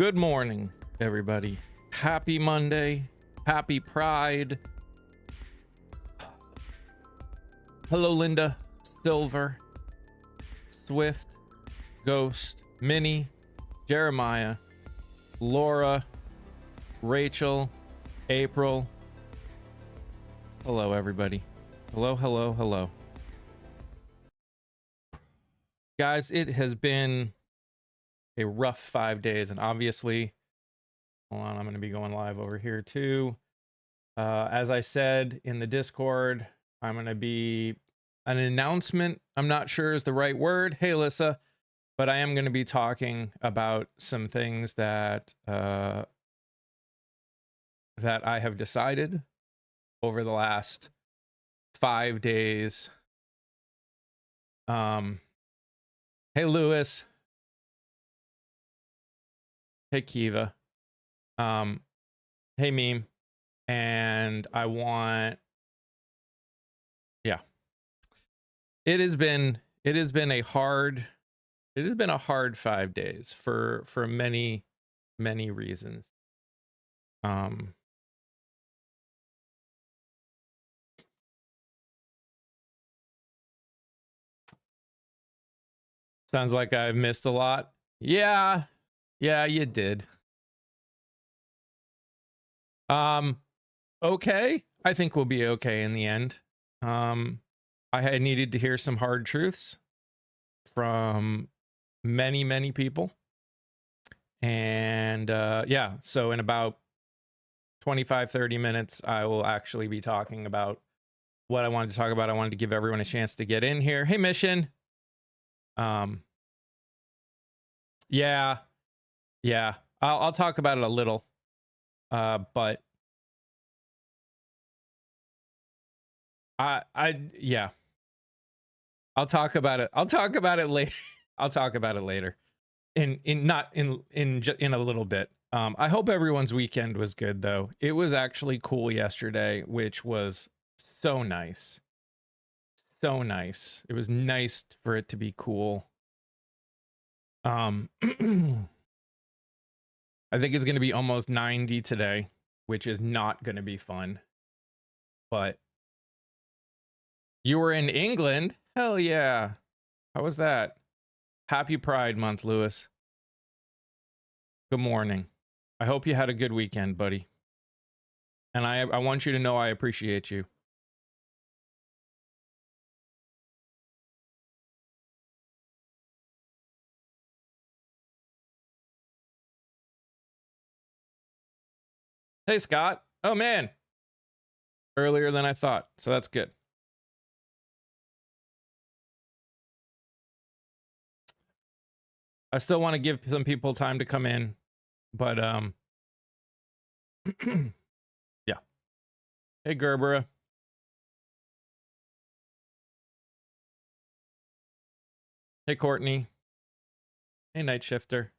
Good morning, everybody. Happy Monday. Happy Pride. Hello, Linda, Silver, Swift, Ghost, Minnie, Jeremiah, Laura, Rachel, April. Hello, everybody. Hello, hello, hello. Guys, it has been a rough 5 days, and obviously, hold on, I'm going to be going live over here too. As I said in the Discord, I'm going to be an announcement. I'm not sure is the right word. Hey, Alyssa, but I am going to be talking about some things that that I have decided over the last 5 days. Hey, Lewis. Hey, Kiva. Hey, Meme. And I want, yeah. It has been a hard 5 days for many reasons. Sounds like I've missed a lot. Yeah, you did. Okay. I think we'll be okay in the end. I had needed to hear some hard truths from many people. And yeah, so in about 25-30 minutes, I will actually be talking about what I wanted to talk about. I wanted to give everyone a chance to get in here. Hey, Mission. Yeah. I'll talk about it a little. But yeah. I'll talk about it. I'll talk about it later. I'll talk about it later. In a little bit. I hope everyone's weekend was good though. It was actually cool yesterday, which was so nice. So nice. It was nice for it to be cool. I think it's going to be almost 90 today, which is not going to be fun. But you were in England? Hell yeah. How was that? Happy Pride Month, Lewis. Good morning. I hope you had a good weekend, buddy. And I want you to know I appreciate you. Hey, Scott. Oh, man. Earlier than I thought, so that's good. I still want to give some people time to come in, but yeah. Hey, Gerbera. Hey, Courtney. Hey, Night Shifter.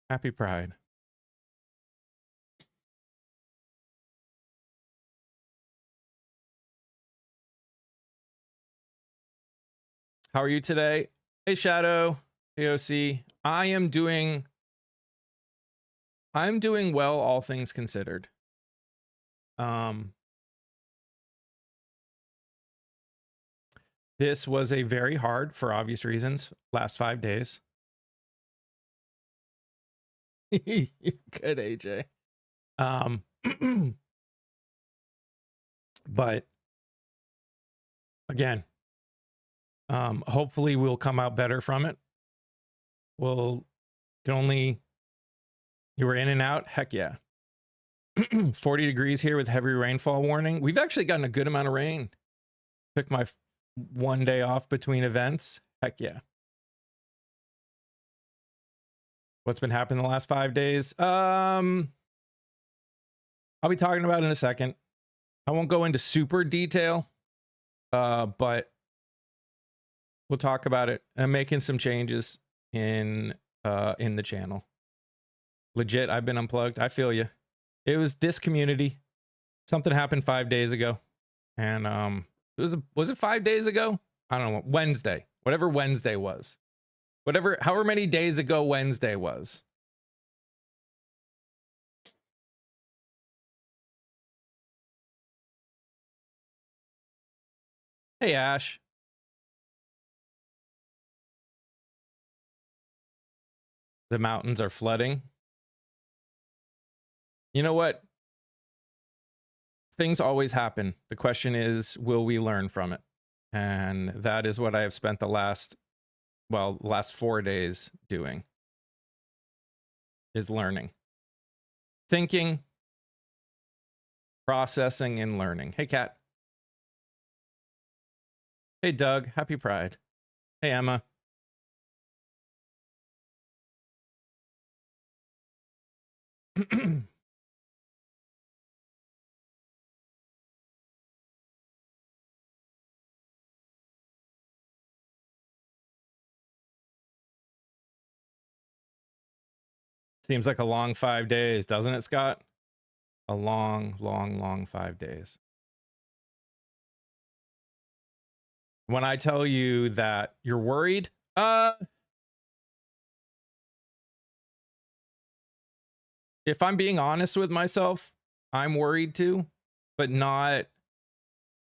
Happy Pride. How are you today? Hey, Shadow. Hey, OC. I'm doing well, all things considered. This was a very hard, for obvious reasons, last 5 days. Good, AJ. But again, hopefully we'll come out better from it. You were in and out. Heck yeah. 40 degrees here with heavy rainfall warning. We've actually gotten a good amount of rain. Took my 1 day off between events. Heck yeah. What's been happening the last 5 days? I'll be talking about it in a second. I won't go into super detail, but we'll talk about it. I'm making some changes in the channel. Legit, I've been unplugged. I feel you. It was this community. Something happened 5 days ago, and was it 5 days ago? I don't know. Wednesday, whatever Wednesday was, however many days ago Wednesday was. Hey, Ash. The mountains are flooding. You know what? Things always happen. The question is, will we learn from it? And that is what I have spent the last 4 days doing, is learning. Thinking, processing, and learning. Hey, Kat. Hey, Doug. Happy Pride. Hey, Emma. Seems like a long 5 days, doesn't it, Scott? A long, long, long 5 days. When I tell you that you're worried, if I'm being honest with myself, I'm worried too, but not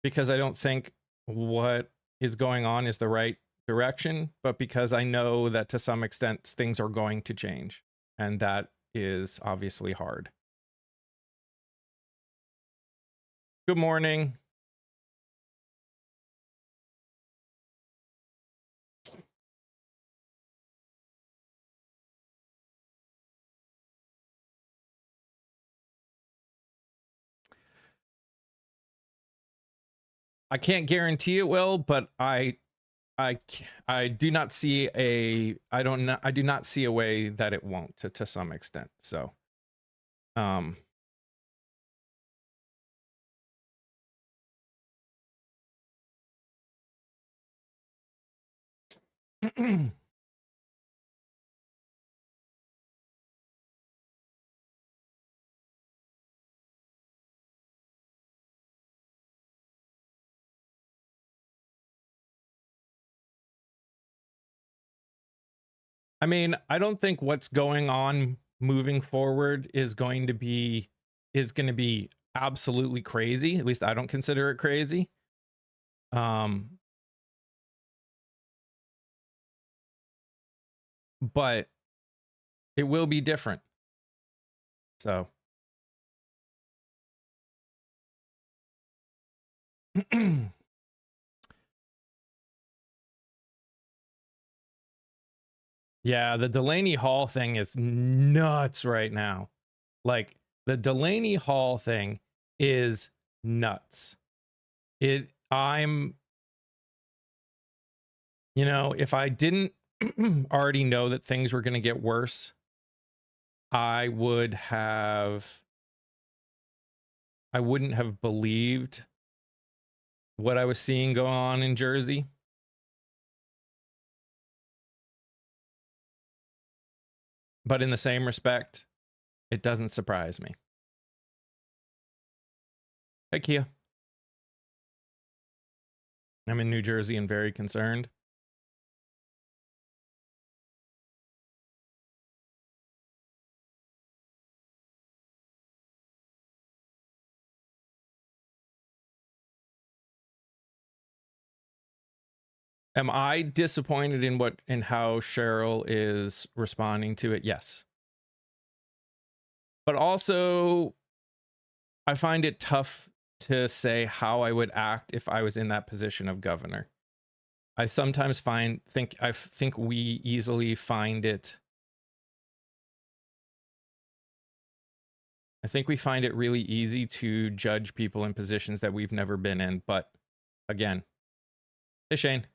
because I don't think what is going on is the right direction, but because I know that to some extent things are going to change, and that is obviously hard. Good morning. I can't guarantee it will, but I do not see I do not see a way that it won't to some extent. So, I mean, I don't think what's going on moving forward is going to be absolutely crazy. At least I don't consider it crazy. But it will be different. So yeah, the Delaney Hall thing is nuts right now. Like, the Delaney Hall thing is nuts. I'm, if I didn't already know that things were going to get worse, I wouldn't have believed what I was seeing go on in Jersey. But in the same respect, it doesn't surprise me. Hey, Kia. I'm in New Jersey and very concerned. Am I disappointed in how Cheryl is responding to it? Yes. But also, I find it tough to say how I would act if I was in that position of governor. I sometimes think we easily find it. I think we find it really easy to judge people in positions that we've never been in. But again, hey, Shane.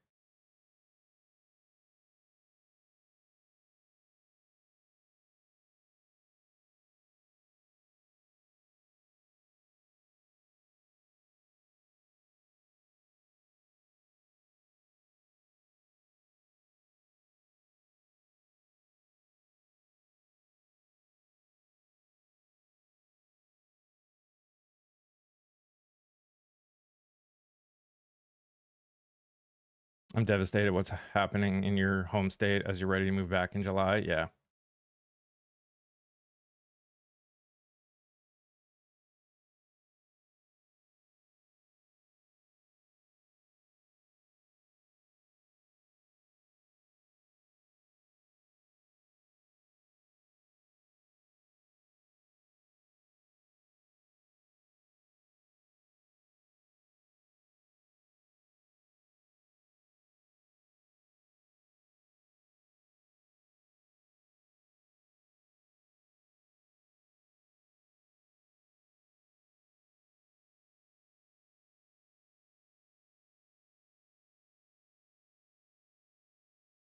I'm devastated what's happening in your home state as you're ready to move back in July. Yeah.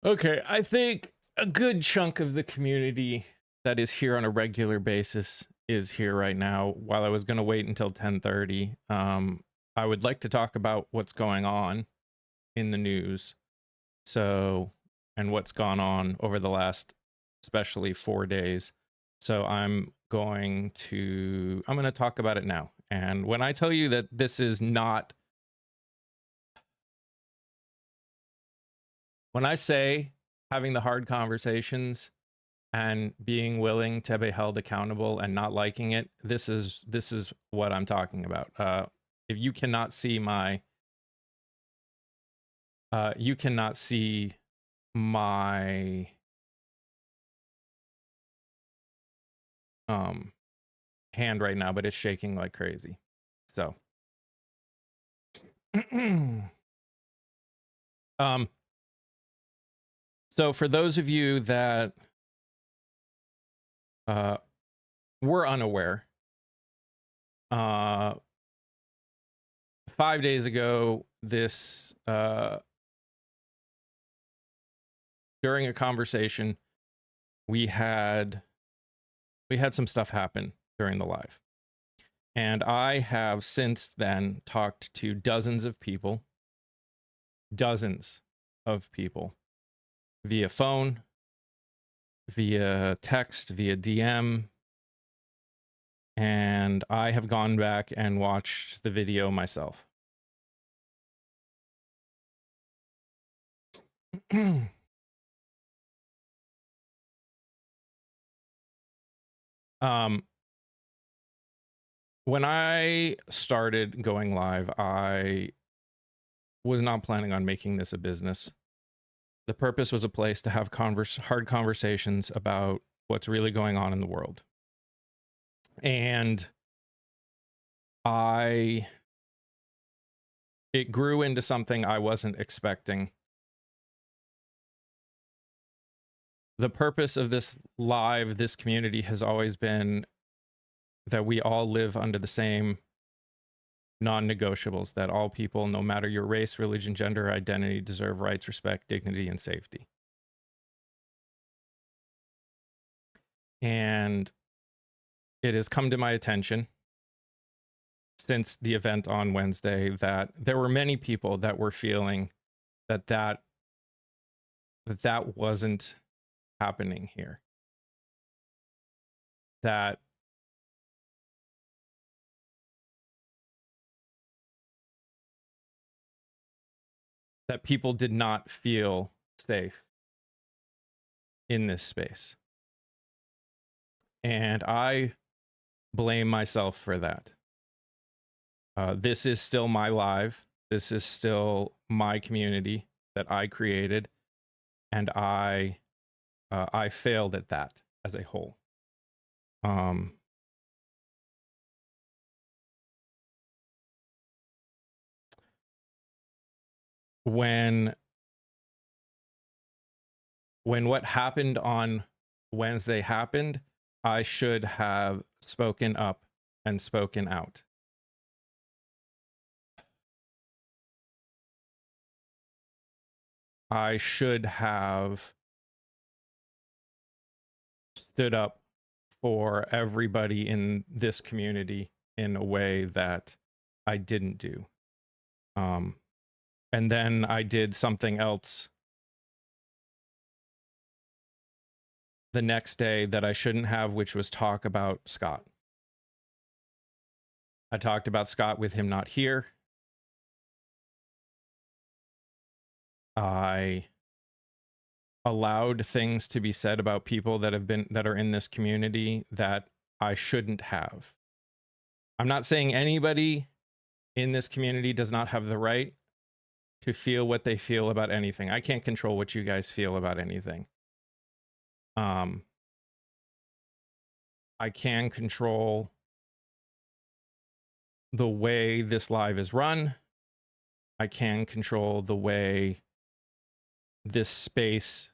Okay, I think a good chunk of the community that is here on a regular basis is here right now. While I was going to wait until 10:30, I would like to talk about what's going on in the news. So, and what's gone on over the last, especially 4 days. So I'm going to talk about it now. And when I tell you that this is not, when I say having the hard conversations and being willing to be held accountable and not liking it, this is what I'm talking about. If you cannot see my you cannot see my hand right now, but it's shaking like crazy. So so for those of you that were unaware, 5 days ago, this during a conversation, we had some stuff happen during the live. And I have since then talked to dozens of people via phone, via text, via DM. And I have gone back and watched the video myself. When I started going live, I was not planning on making this a business. The purpose was a place to have hard conversations about what's really going on in the world. And it grew into something I wasn't expecting. The purpose of this community has always been that we all live under the same non-negotiables, that all people, no matter your race, religion, gender, identity, deserve rights, respect, dignity, and safety. And it has come to my attention since the event on Wednesday that there were many people that were feeling that wasn't happening here. That people did not feel safe in this space. And I blame myself for that. This is still my live. This is still my community that I created. And I failed at that as a whole. When what happened on Wednesday happened, I should have spoken up and spoken out. I should have stood up for everybody in this community in a way that I didn't do. And then I did something else the next day that I shouldn't have, which was talk about Scott. I talked about Scott with him not here. I allowed things to be said about people that are in this community that I shouldn't have. I'm not saying anybody in this community does not have the right to feel what they feel about anything. I can't control what you guys feel about anything. I can control the way this live is run. I can control the way this space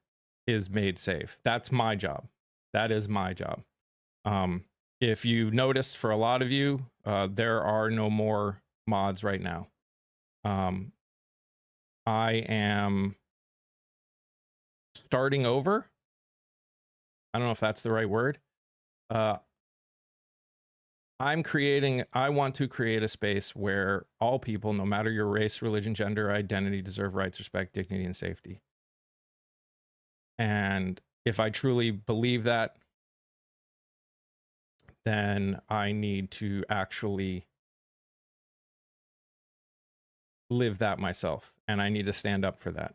is made safe. That's my job. That is my job. If you noticed, for a lot of you, there are no more mods right now. I am starting over. I don't know if that's the right word. I want to create a space where all people, no matter your race, religion, gender, identity, deserve rights, respect, dignity, and safety. And if I truly believe that, then I need to actually live that myself. And I need to stand up for that.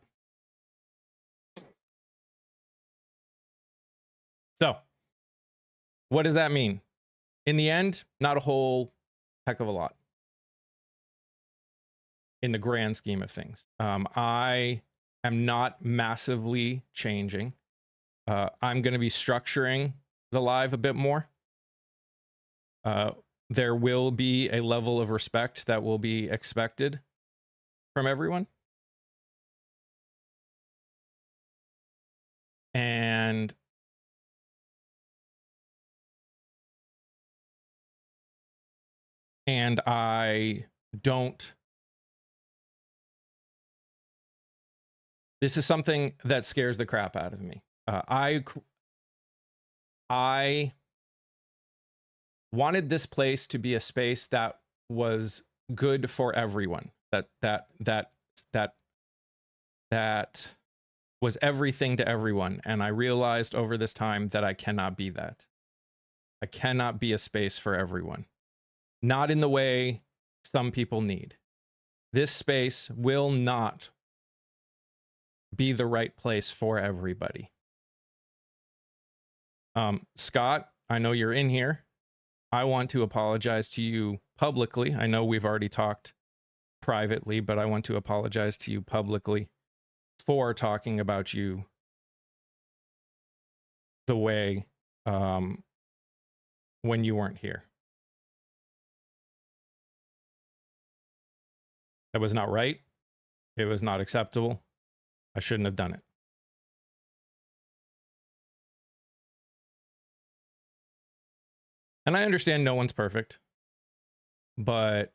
So, what does that mean? In the end, not a whole heck of a lot in the grand scheme of things. I am not massively changing. I'm going to be structuring the live a bit more. There will be a level of respect that will be expected from everyone. And I don't. This is something that scares the crap out of me. I wanted this place to be a space that was good for everyone. That was everything to everyone. And I realized over this time that I cannot be that. I cannot be a space for everyone. Not in the way some people need. This space will not be the right place for everybody. Scott, I know you're in here. I want to apologize to you publicly. I know we've already talked privately, but I want to apologize to you publicly for talking about you the way when you weren't here. That was not right. It was not acceptable. I shouldn't have done it. And I understand no one's perfect, but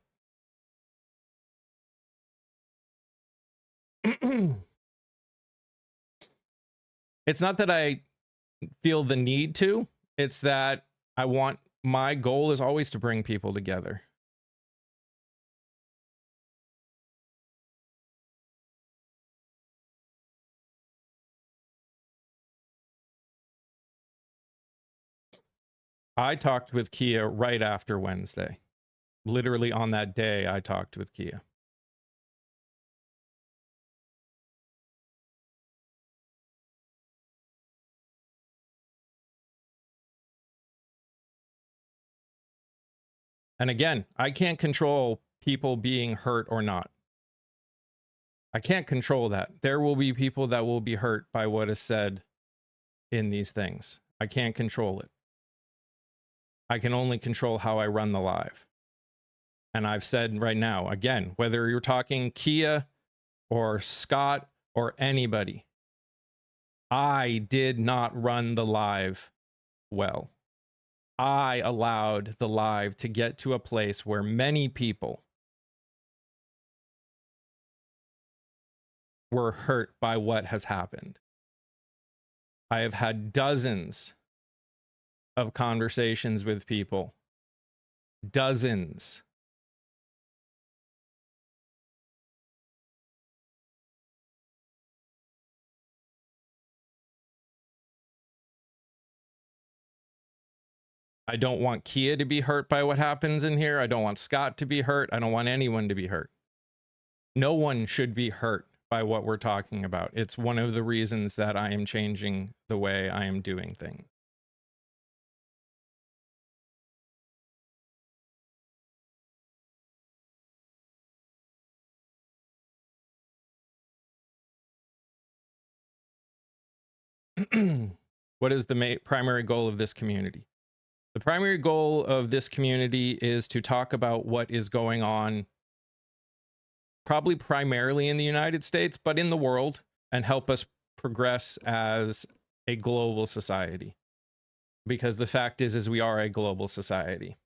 it's not that I feel the need to, it's that my goal is always to bring people together. I talked with Kia right after Wednesday. Literally on that day, I talked with Kia. And again, I can't control people being hurt or not. I can't control that. There will be people that will be hurt by what is said in these things. I can't control it. I can only control how I run the live. And I've said right now, again, whether you're talking Kia or Scott or anybody, I did not run the live well. I allowed the live to get to a place where many people were hurt by what has happened. I have had dozens of conversations with people. Dozens. I don't want Kia to be hurt by what happens in here. I don't want Scott to be hurt. I don't want anyone to be hurt. No one should be hurt by what we're talking about. It's one of the reasons that I am changing the way I am doing things. What is the primary goal of this community? The primary goal of this community is to talk about what is going on, probably primarily in the United States, but in the world, and help us progress as a global society. Because the fact is we are a global society.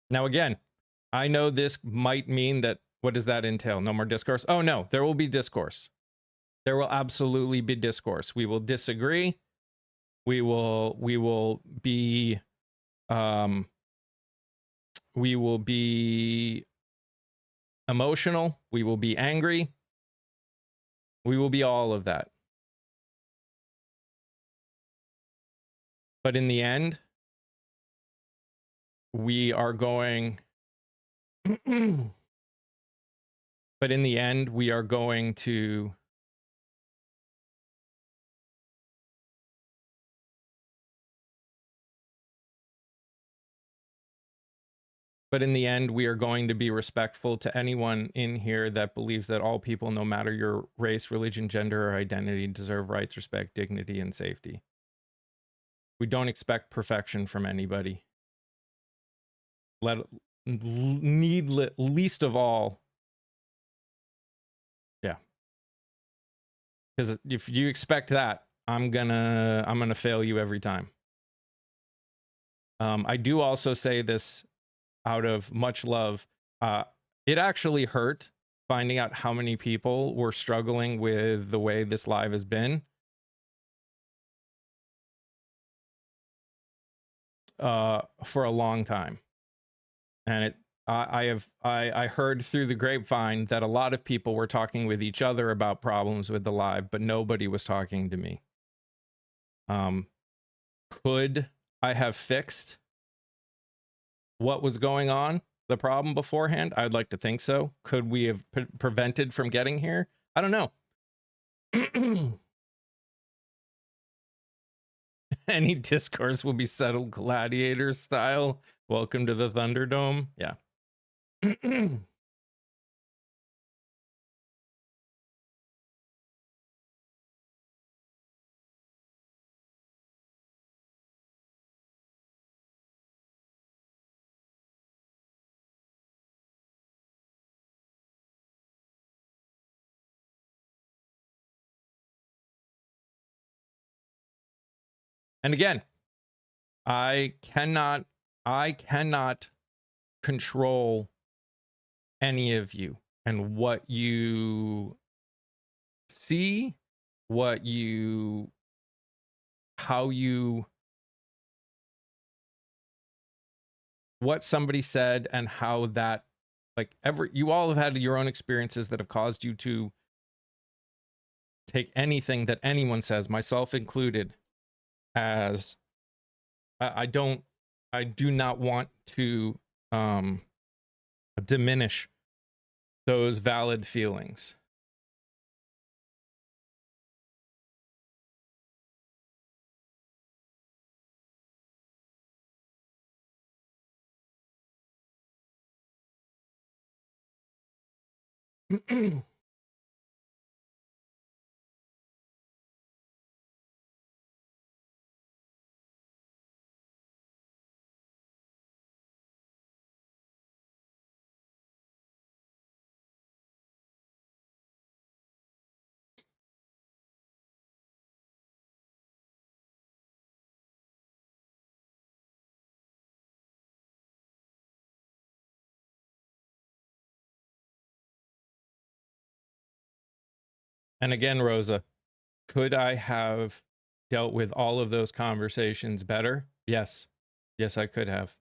Now, again, I know this might mean that, what does that entail? No more discourse? Oh, no, there will be discourse. There will absolutely be discourse. We will disagree. We will be emotional. We will be angry. We will be all of that. But in the end, we are going but in the end, we are going to be respectful to anyone in here that believes that all people, no matter your race, religion, gender, or identity, deserve rights, respect, dignity, and safety. We don't expect perfection from anybody. Least of all, yeah. Because if you expect that, I'm gonna fail you every time. I do also say this out of much love. It actually hurt finding out how many people were struggling with the way this live has been. For a long time. And I heard through the grapevine that a lot of people were talking with each other about problems with the live, but nobody was talking to me. Could I have fixed what was going on, the problem beforehand? I'd like to think so. Could we have prevented from getting here? I don't know. Any discourse will be settled gladiator style. Welcome to the Thunderdome. Yeah. And again, I cannot control any of you and what you see, what somebody said, and how that, like, you all have had your own experiences that have caused you to take anything that anyone says, myself included, as I do not want to diminish those valid feelings. And again, Rosa, could I have dealt with all of those conversations better? Yes. Yes, I could have.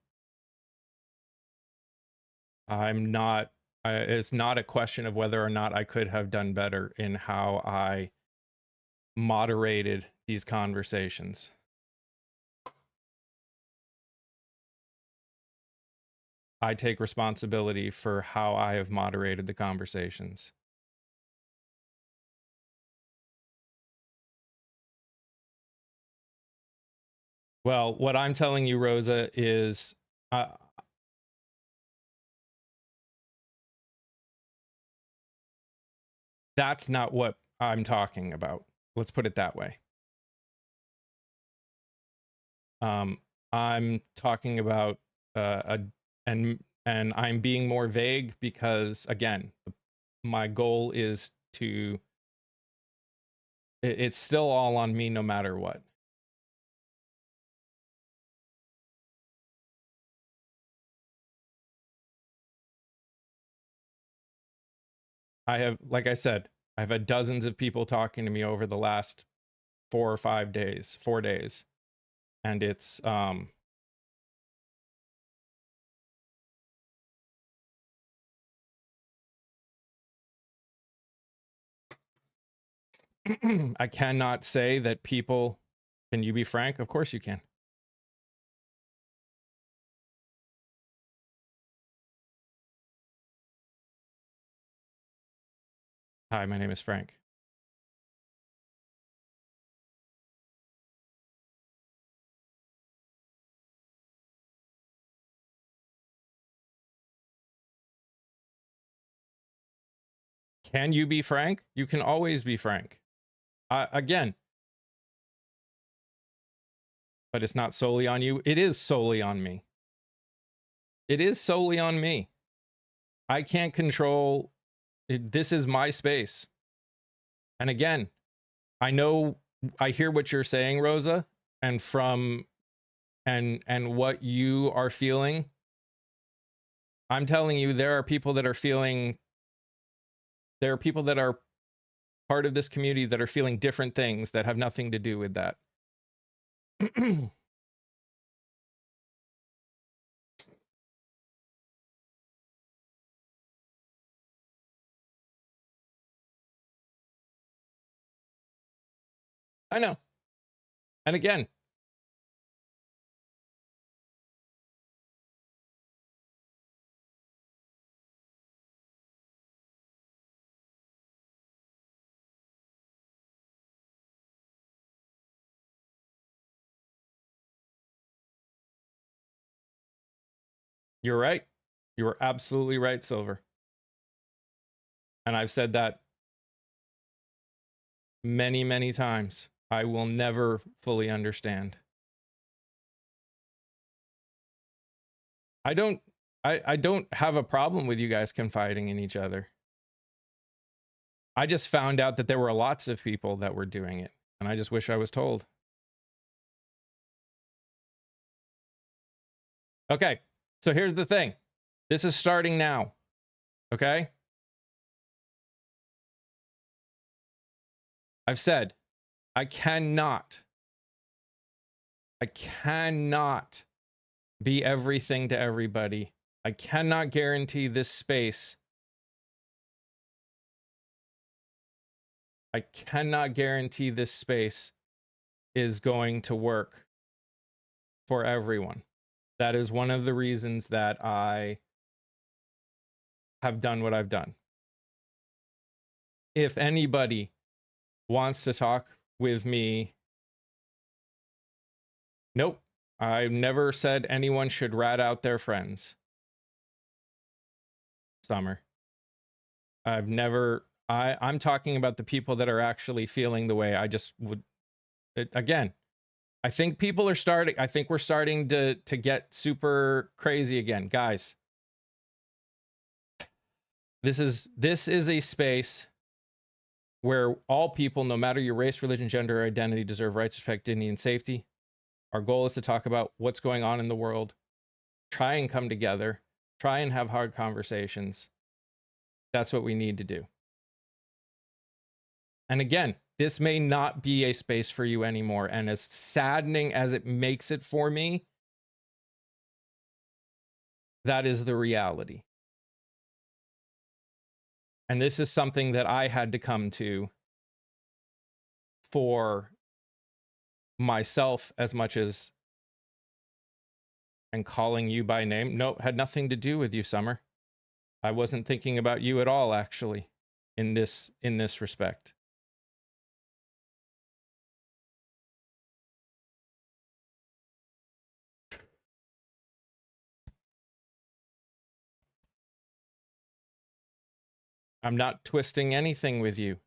It's not a question of whether or not I could have done better in how I moderated these conversations. I take responsibility for how I have moderated the conversations. Well, what I'm telling you, Rosa, is that's not what I'm talking about. Let's put it that way. I'm talking about and I'm being more vague because, again, my goal is to, it's still all on me no matter what. I have, like I said, I've had dozens of people talking to me over the last 4 days, and it's I cannot say that people. Can you be frank? Of course you can. Hi, my name is Frank. Can you be frank? You can always be frank. Again, but it's not solely on you. It is solely on me. It is solely on me. I can't control. This is my space. And again, I know, I hear what you're saying, Rosa, and and what you are feeling. I'm telling you, there are people that are feeling. There are people that are part of this community that are feeling different things that have nothing to do with that. I know. And again, you're right. You are absolutely right, Silver. And I've said that many, many times. I will never fully understand. I don't I don't have a problem with you guys confiding in each other. I just found out that there were lots of people that were doing it, and I just wish I was told. Okay, so here's the thing. This is starting now. Okay? I've said I cannot be everything to everybody. I cannot guarantee this space. I cannot guarantee this space is going to work for everyone. That is one of the reasons that I have done what I've done. If anybody wants to talk with me, nope. I've never said anyone should rat out their friends. Summer. I've never, I'm talking about the people that are actually feeling the way I just would. Again, I think people are starting, I think we're starting to get super crazy again. Guys, this is a space where all people, no matter your race, religion, gender, or identity, deserve rights, respect, dignity, and safety. Our goal is to talk about what's going on in the world, try and come together, try and have hard conversations. That's what we need to do. And again, this may not be a space for you anymore. And as saddening as it makes it for me, that is the reality. And this is something that I had to come to for myself as much as, and calling you by name. No, had nothing to do with you, Summer. I wasn't thinking about you at all, actually, in this respect. I'm not twisting anything with you.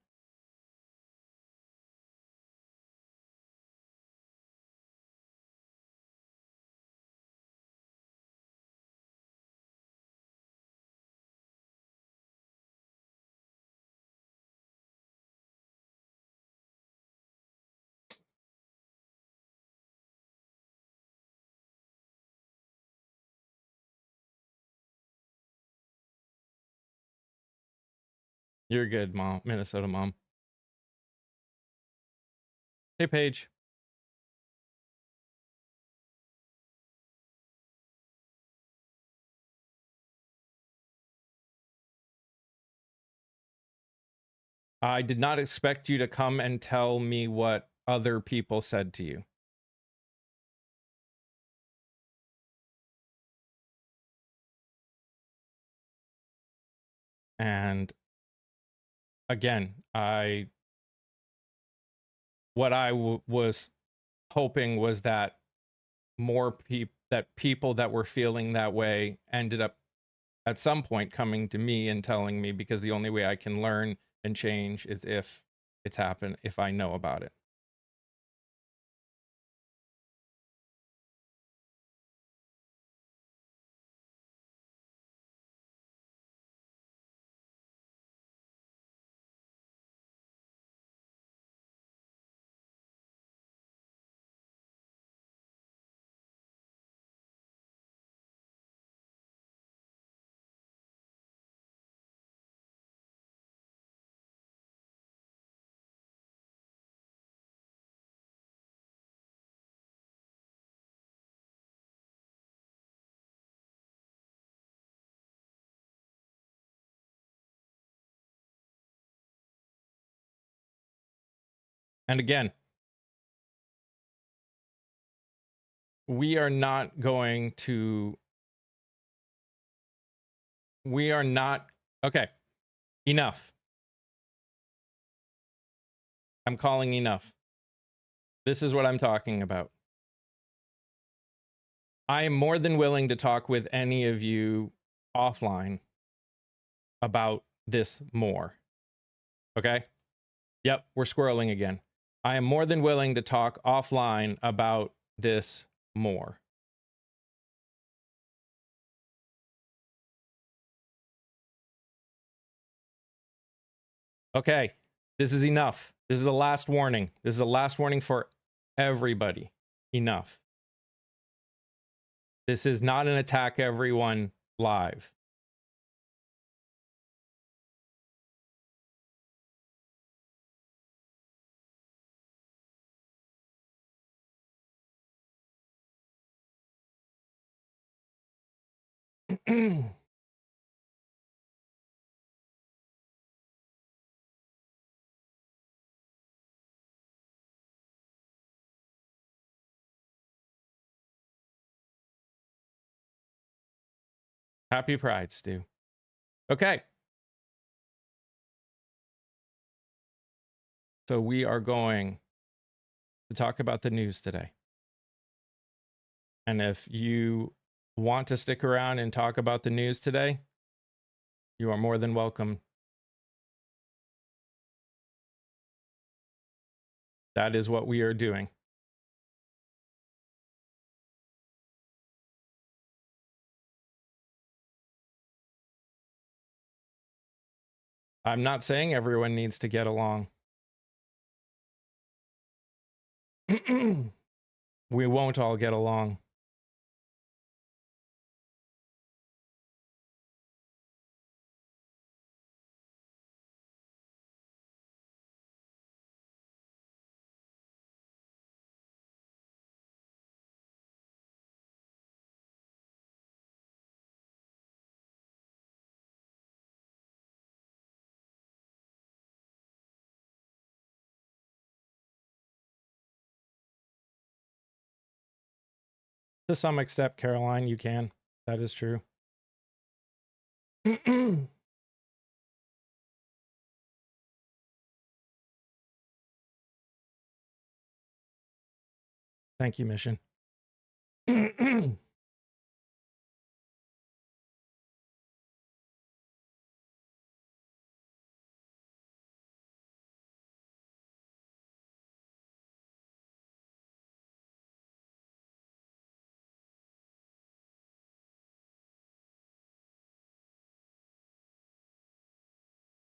You're good, mom. Minnesota mom. Hey, Paige. I did not expect you to come and tell me what other people said to you. And again, what I was hoping was that more people that were feeling that way ended up at some point coming to me and telling me, because the only way I can learn and change is if it's happened, if I know about it. And again, we are not okay, enough. I'm calling enough. This is what I'm talking about. I am more than willing to talk with any of you offline about this more. Okay? Yep, we're squirreling again. I am more than willing to talk offline about this more. Okay, this is enough. This is the last warning. This is the last warning for everybody. Enough. This is not an attack everyone live. Happy Pride, Stu. Okay. So we are going to talk about the news today. And if you want to stick around and talk about the news today, you are more than welcome. That is what we are doing. I'm not saying everyone needs to get along. We won't all get along. To some extent, Caroline, you can. That is true. Thank you, Mission.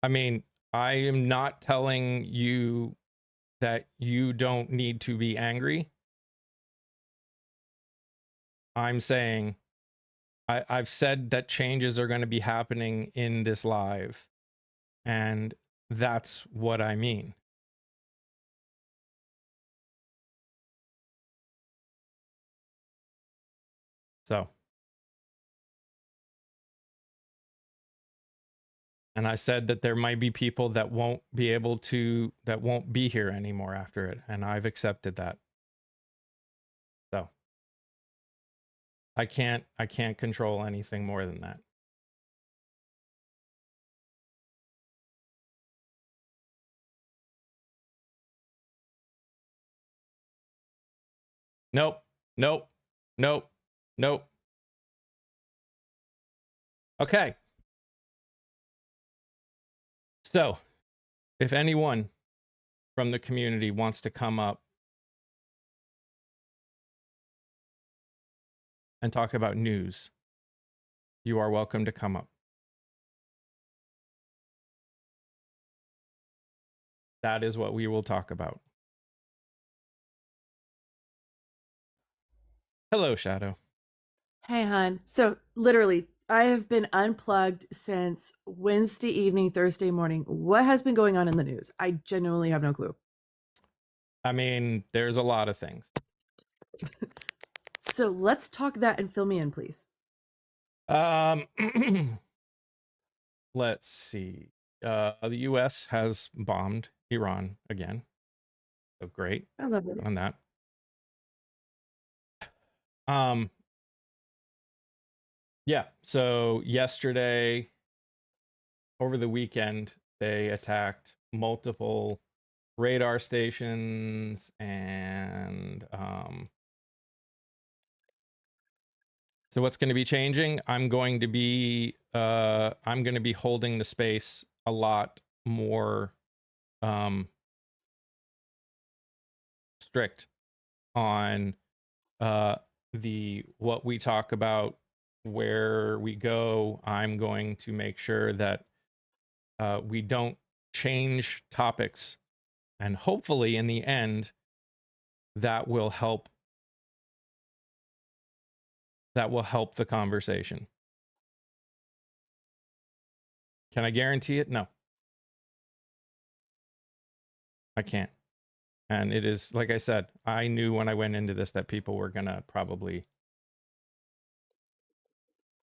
I mean, I am not telling you that you don't need to be angry. I'm saying I've said that changes are going to be happening in this live. And that's what I mean. So, and I said that there might be people that won't be here anymore after it. And I've accepted that. So I can't control anything more than that. Nope. Nope. Nope. Nope. Okay. So, if anyone from the community wants to come up and talk about news, you are welcome to come up. That is what we will talk about. Hello, Shadow. Hey, hon. So, literally, I have been unplugged since Wednesday evening, Thursday morning. What has been going on in the news? I genuinely have no clue. I mean, there's a lot of things. So, let's talk that and fill me in, please. Let's see. The US has bombed Iran again. So great I love it. on that. Yeah, so yesterday, over the weekend, they attacked multiple radar stations and so what's going to be changing? I'm going to be holding the space a lot more strict on the what we talk about, where we go. I'm going to make sure that we don't change topics, and hopefully in the end that will help the conversation. Can I guarantee it? No, I can't. And it is, like I said, I knew when I went into this that people were gonna probably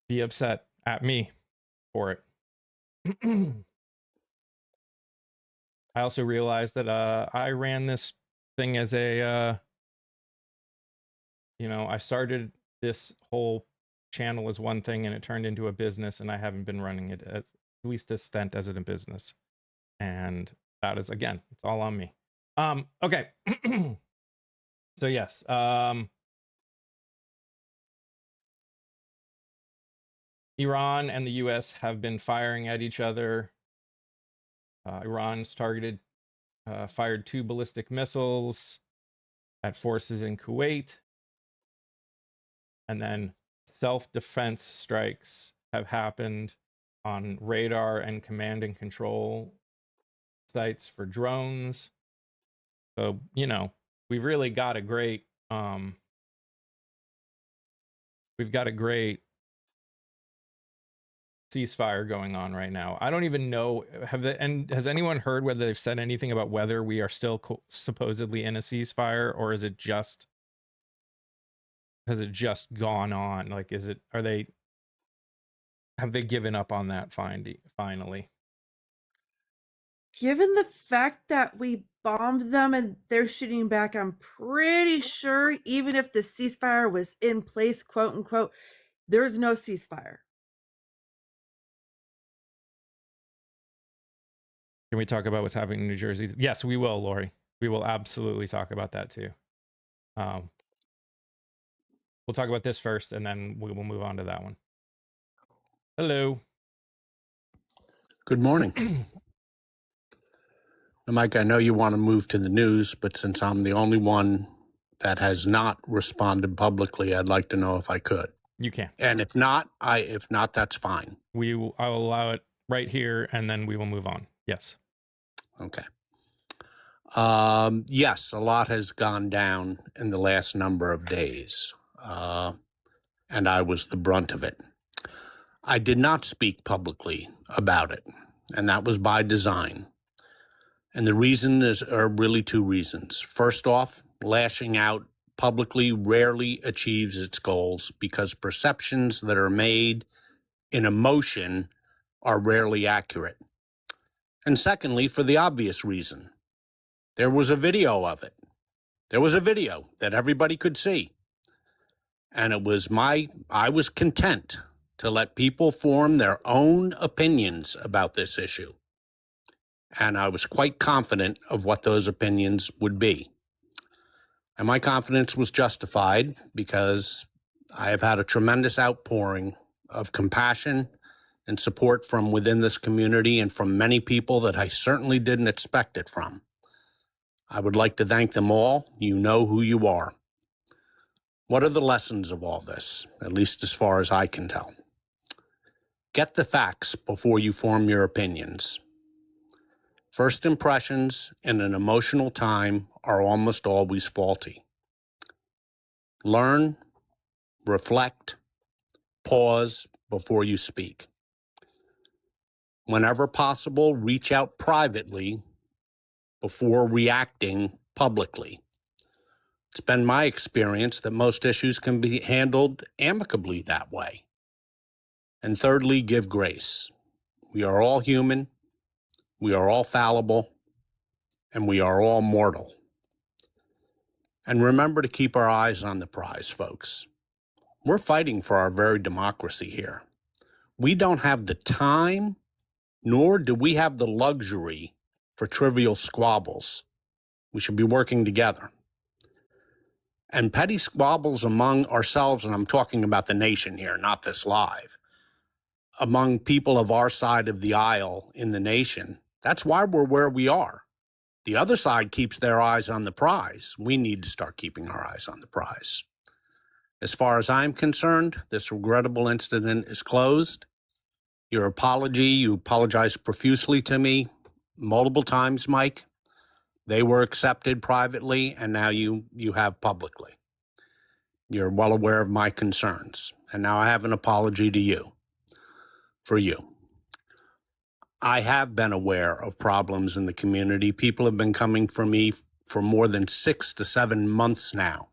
be upset at me for it. I also realized that I ran this thing as a I started this whole channel as one thing and it turned into a business, and I haven't been running it at least a stint as a business. And that is, again, it's all on me. Okay. So yes, Iran and the US have been firing at each other. Iran's fired 2 ballistic missiles at forces in Kuwait. And then self-defense strikes have happened on radar and command and control sites for drones. So, we've really got a great ceasefire going on right now. I don't even know, has anyone heard whether they've said anything about whether we are still supposedly in a ceasefire, or has it just gone on? Like, have they given up on that finally? Given the fact that we bombed them and they're shooting back, I'm pretty sure even if the ceasefire was in place, quote unquote, there's no ceasefire. Can we talk about what's happening in New Jersey? Yes, we will, Lori. We will absolutely talk about that too. We'll talk about this first, and then we will move on to that one. Hello. Good morning. Mike, I know you want to move to the news, but since I'm the only one that has not responded publicly, I'd like to know if I could. You can. And if not, that's fine. I will allow it right here, and then we will move on. Yes. Okay. Yes, a lot has gone down in the last number of days, and I was the brunt of it. I did not speak publicly about it. and that was by design. And the reason are really two reasons. First off, lashing out publicly rarely achieves its goals because perceptions that are made in emotion are rarely accurate. And secondly, for the obvious reason, there was a video of it. There was a video that everybody could see. And I was content to let people form their own opinions about this issue. And I was quite confident of what those opinions would be. And my confidence was justified because I have had a tremendous outpouring of compassion and support from within this community and from many people that I certainly didn't expect it from. I would like to thank them all. You know who you are. What are the lessons of all this, at least as far as I can tell? Get the facts before you form your opinions. First impressions in an emotional time are almost always faulty. Learn, reflect, pause before you speak. Whenever possible, reach out privately before reacting publicly. It's been my experience that most issues can be handled amicably that way. And thirdly, give grace. We are all human, we are all fallible, and we are all mortal. And remember to keep our eyes on the prize, folks. We're fighting for our very democracy here. We don't have the time, nor do we have the luxury for trivial squabbles. We should be working together. And petty squabbles among ourselves, and I'm talking about the nation here, not this live, among people of our side of the aisle in the nation, that's why we're where we are. The other side keeps their eyes on the prize. We need to start keeping our eyes on the prize. As far as I'm concerned, this regrettable incident is closed. Your apology, you apologized profusely to me multiple times, Mike. They were accepted privately, and now you have publicly. You're well aware of my concerns, and now I have an apology to you, for you. I have been aware of problems in the community. People have been coming for me for more than 6 to 7 months now.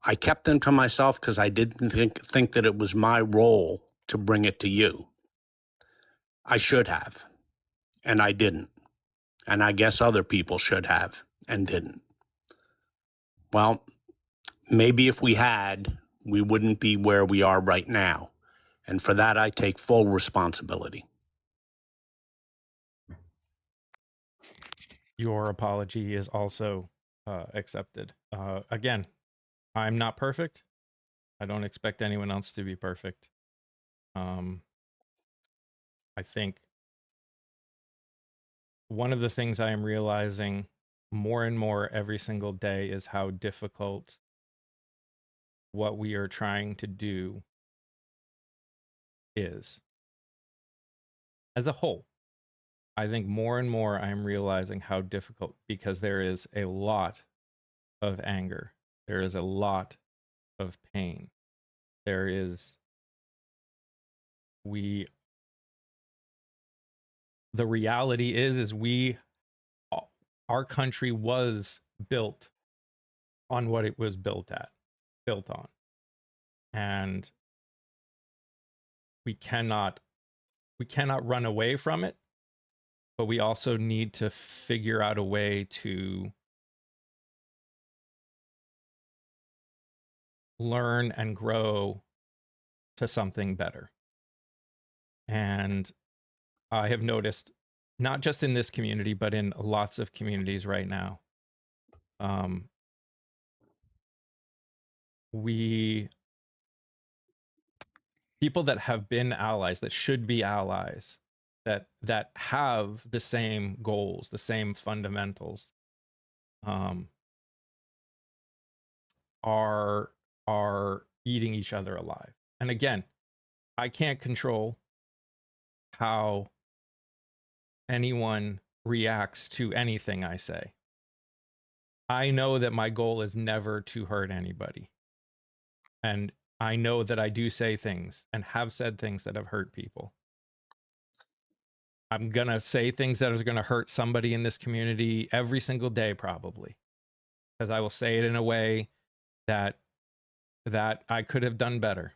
I kept them to myself because I didn't think that it was my role to bring it to you. I should have, and I didn't. And I guess other people should have and didn't. Well, maybe if we had, we wouldn't be where we are right now. And for that, I take full responsibility. Your apology is also accepted. Again, I'm not perfect. I don't expect anyone else to be perfect. I think one of the things I am realizing more and more every single day is how difficult what we are trying to do is. As a whole, I think more and more I'm realizing how difficult, because there is a lot of anger. There is a lot of pain. There is, the reality is our country was built on what it was built on. And we cannot run away from it, but we also need to figure out a way to learn and grow to something better. And I have noticed, not just in this community, but in lots of communities right now, people that have been allies, that should be allies, that have the same goals, the same fundamentals, are eating each other alive. And again, I can't control how anyone reacts to anything I say. I know that my goal is never to hurt anybody. And I know that I do say things and have said things that have hurt people. I'm going to say things that are going to hurt somebody in this community every single day, probably, because I will say it in a way that I could have done better.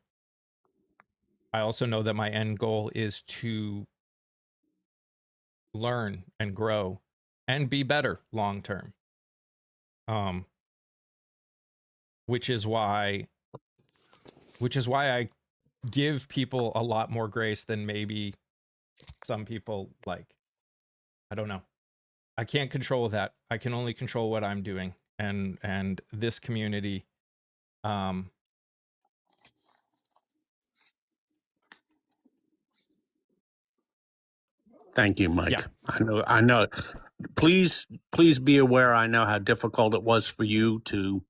I also know that my end goal is to learn and grow and be better long term. Which is why I give people a lot more grace than maybe some people like. I don't know. I can't control that. I can only control what I'm doing, and this community. Thank you, Mike. Yeah. I know. Please be aware. I know how difficult it was for you to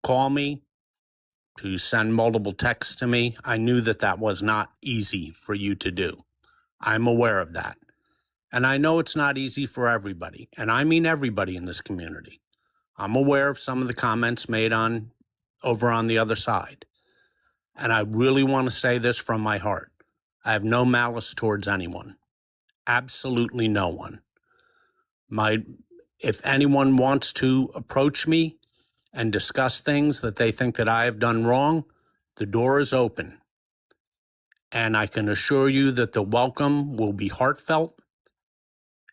call me, to send multiple texts to me. I knew that was not easy for you to do. I'm aware of that. And I know it's not easy for everybody. And I mean everybody in this community. I'm aware of some of the comments made over on the other side. And I really want to say this from my heart. I have no malice towards anyone. Absolutely no one. If anyone wants to approach me and discuss things that they think that I have done wrong, the door is open. And I can assure you that the welcome will be heartfelt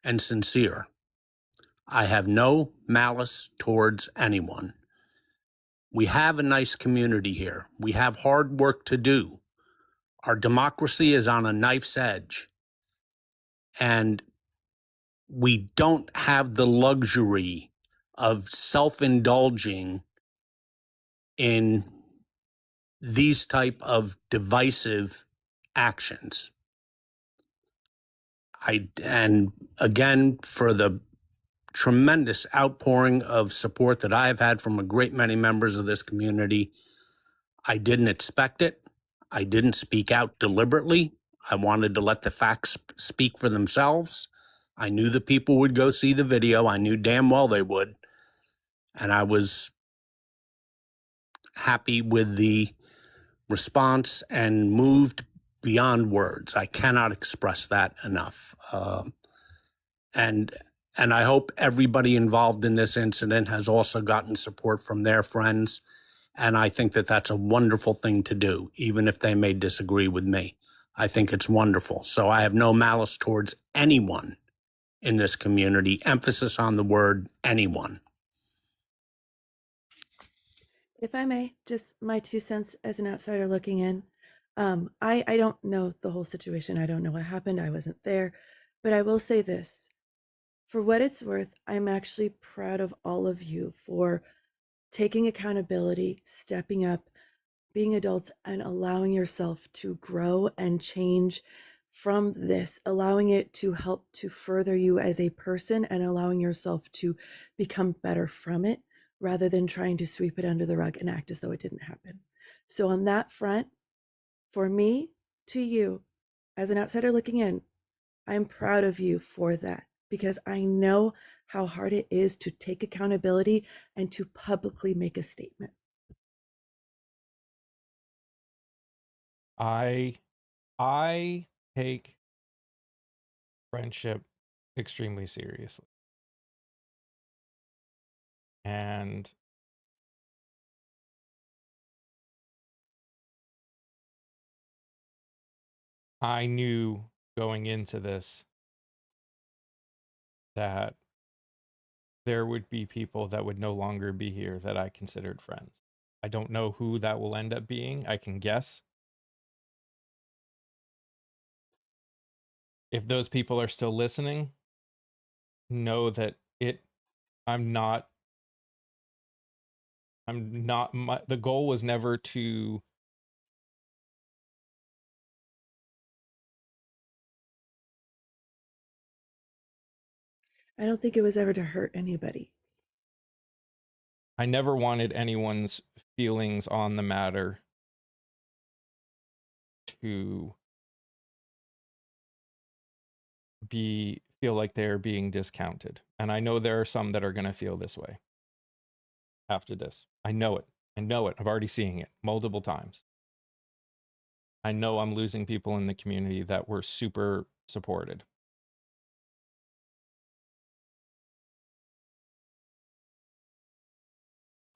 and sincere. I have no malice towards anyone. We have a nice community here. We have hard work to do. Our democracy is on a knife's edge. And we don't have the luxury of self-indulging in these type of divisive actions. And again, for the tremendous outpouring of support that I have had from a great many members of this community, I didn't expect it. I didn't speak out deliberately. I wanted to let the facts speak for themselves. I knew the people would go see the video. I knew damn well they would. And I was happy with the response and moved beyond words. I cannot express that enough. And I hope everybody involved in this incident has also gotten support from their friends. And I think that that's a wonderful thing to do, even if they may disagree with me. I think it's wonderful. So I have no malice towards anyone in this community. Emphasis on the word anyone. If I may, just my 2 cents as an outsider looking in. I don't know the whole situation. I don't know what happened. I wasn't there. But I will say this. For what it's worth, I'm actually proud of all of you for taking accountability, stepping up, being adults, and allowing yourself to grow and change from this, allowing it to help to further you as a person and allowing yourself to become better from it rather than trying to sweep it under the rug and act as though it didn't happen. So, on that front, for me to you, as an outsider looking in, I'm proud of you for that because I know how hard it is to take accountability and to publicly make a statement. I take friendship extremely seriously. And I knew going into this that there would be people that would no longer be here that I considered friends. I don't know who that will end up being. I can guess. If those people are still listening, know that I'm not the goal was never to I don't think it was ever to hurt anybody. I never wanted anyone's feelings on the matter to feel like they're being discounted. And I know there are some that are going to feel this way after this. I know it. I'm already seeing it multiple times. I know I'm losing people in the community that were super supported.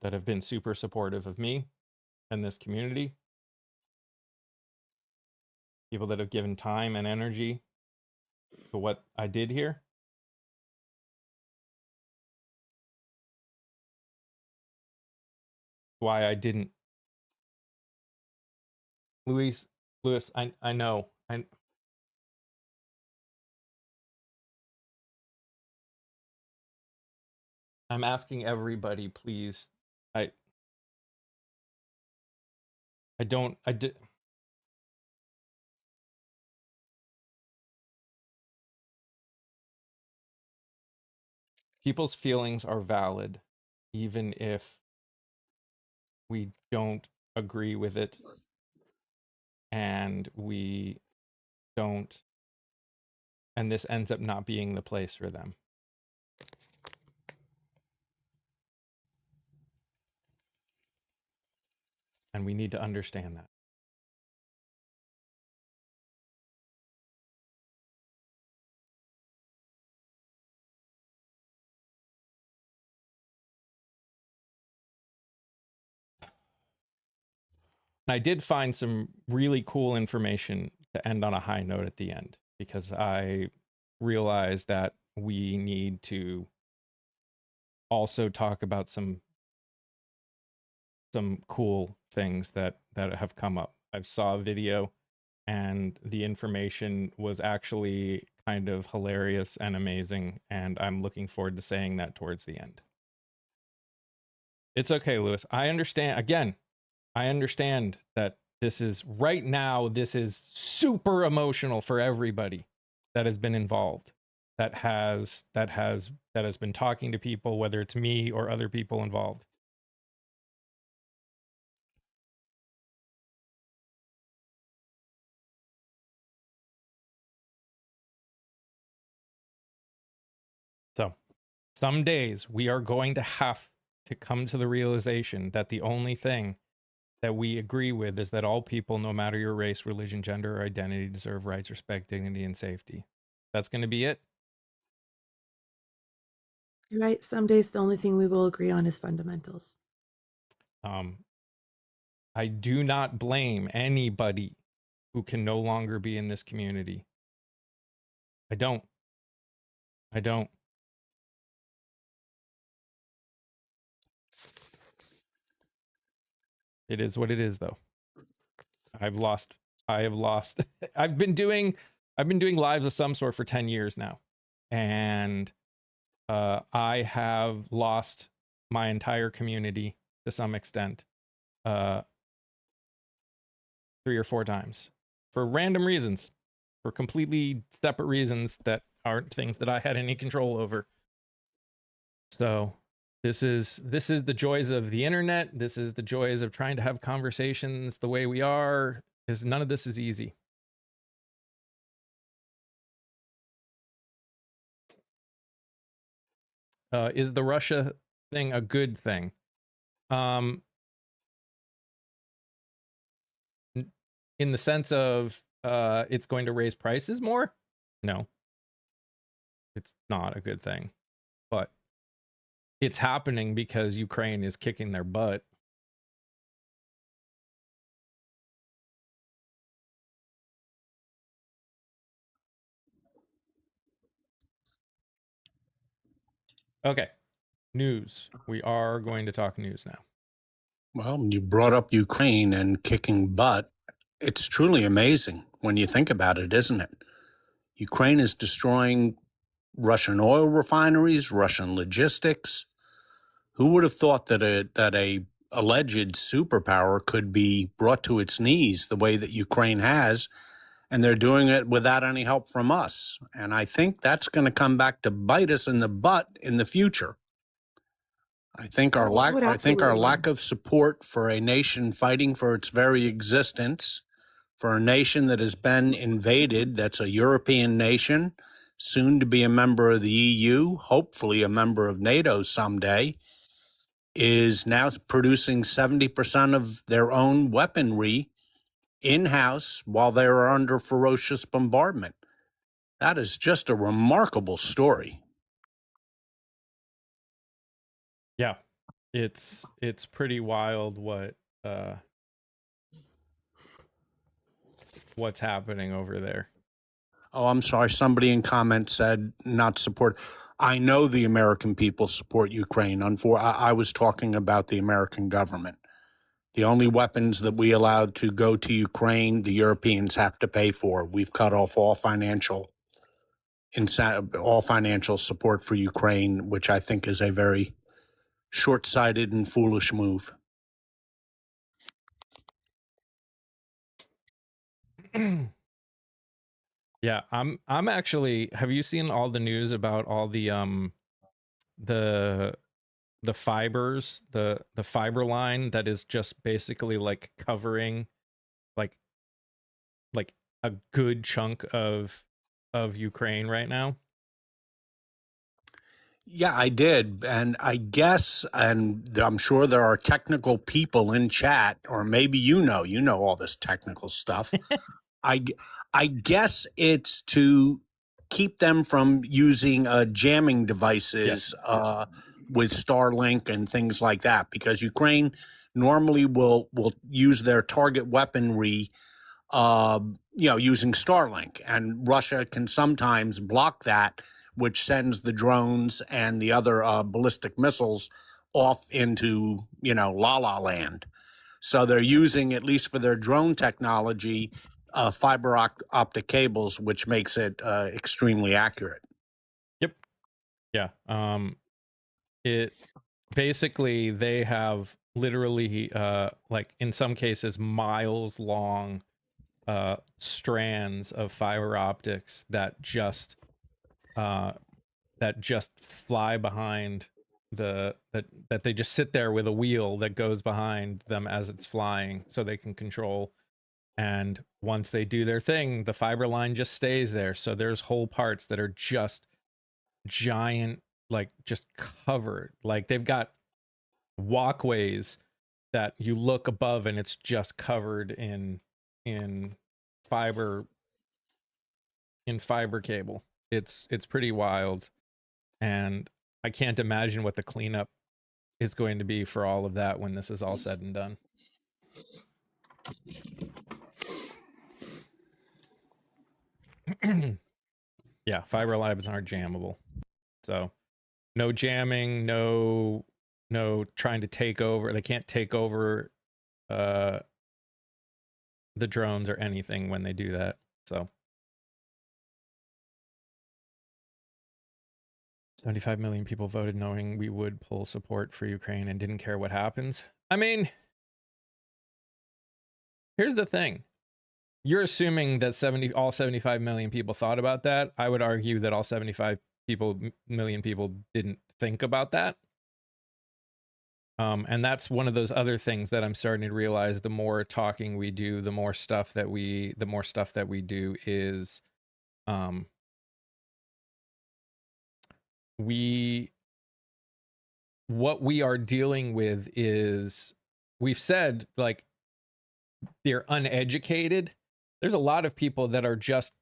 that have been super supportive of me and this community, people that have given time and energy to what I did here. Why I didn't. Louis, I know. I'm asking everybody, please. I don't, I did. People's feelings are valid, even if we don't agree with it and we don't, and this ends up not being the place for them. And we need to understand that. I did find some really cool information to end on a high note at the end, because I realized that we need to also talk about some cool things that have come up. I saw a video and the information was actually kind of hilarious and amazing, and I'm looking forward to saying that towards the end. It's okay, Lewis. I understand. Again, I understand that this is right now, this is super emotional for everybody that has been involved, that has been talking to people, whether it's me or other people involved. So some days we are going to have to come to the realization that the only thing that we agree with is that all people, no matter your race, religion, gender, or identity, deserve rights, respect, dignity, and safety. That's going to be it. You're right. Some days the only thing we will agree on is fundamentals. I do not blame anybody who can no longer be in this community. I don't. It is what it is, though. I have lost. I've been doing lives of some sort for 10 years now. And I have lost my entire community to some extent, 3 or 4 times for random reasons, for completely separate reasons that aren't things that I had any control over. So this is the joys of the internet. This is the joys of trying to have conversations the way we are. Is none of this is easy. Is the Russia thing a good thing? In the sense of it's going to raise prices more? No, it's not a good thing. But it's happening because Ukraine is kicking their butt. Okay, news. We are going to talk news now. Well, you brought up Ukraine and kicking butt. It's truly amazing when you think about it, isn't it? Ukraine is destroying Russian oil refineries, Russian logistics. Who would have thought that a alleged superpower could be brought to its knees the way that Ukraine has, and they're doing it without any help from us? And I think that's going to come back to bite us in the butt in the future. I think our lack of support for a nation fighting for its very existence, for a nation that has been invaded, that's a European nation, soon to be a member of the EU, hopefully a member of NATO someday, is now producing 70% of their own weaponry in-house while they are under ferocious bombardment. That is just a remarkable story. Yeah. it's pretty wild what's happening over there. Oh, I'm sorry. Somebody in comments said not support. I know the American people support Ukraine. I was talking about the American government. The only weapons that we allowed to go to Ukraine, the Europeans have to pay for. We've cut off all financial support for Ukraine, which I think is a very short-sighted and foolish move. Yeah, I'm actually, have you seen all the news about all the fibers, the fiber line that is just basically like covering like like a good chunk of Ukraine right now? Yeah, I did. And I guess, and I'm sure there are technical people in chat, or maybe you know all this technical stuff. I, g- I guess it's to keep them from using jamming devices with Starlink and things like that, because Ukraine normally will use their target weaponry, using Starlink, and Russia can sometimes block that, which sends the drones and the other ballistic missiles off into la la land. So they're using, at least for their drone technology, fiber optic cables, which makes it extremely accurate. Yep. Yeah. It basically, they have literally like in some cases miles long strands of fiber optics uh that just fly behind that they just sit there with a wheel that goes behind them as it's flying so they can control. And once they do their thing, the fiber line just stays there. So there's whole parts that are just giant, like just covered. Like they've got walkways that you look above and it's just covered in fiber fiber cable. It's pretty wild, and I can't imagine what the cleanup is going to be for all of that when this is all said and done. Yeah, fiber labs aren't jammable. So no jamming, no trying to take over. They can't take over uh the drones or anything when they do that. So 75 million people voted knowing we would pull support for Ukraine and didn't care what happens. I mean, here's the thing. You're assuming that all 75 million people thought about that. I would argue that all 75 million people didn't think about that. And that's one of those other things that I'm starting to realize. The more talking we do, the more stuff that we do is, what we are dealing with is, we've said, like, they're uneducated. There's a lot of people that are just,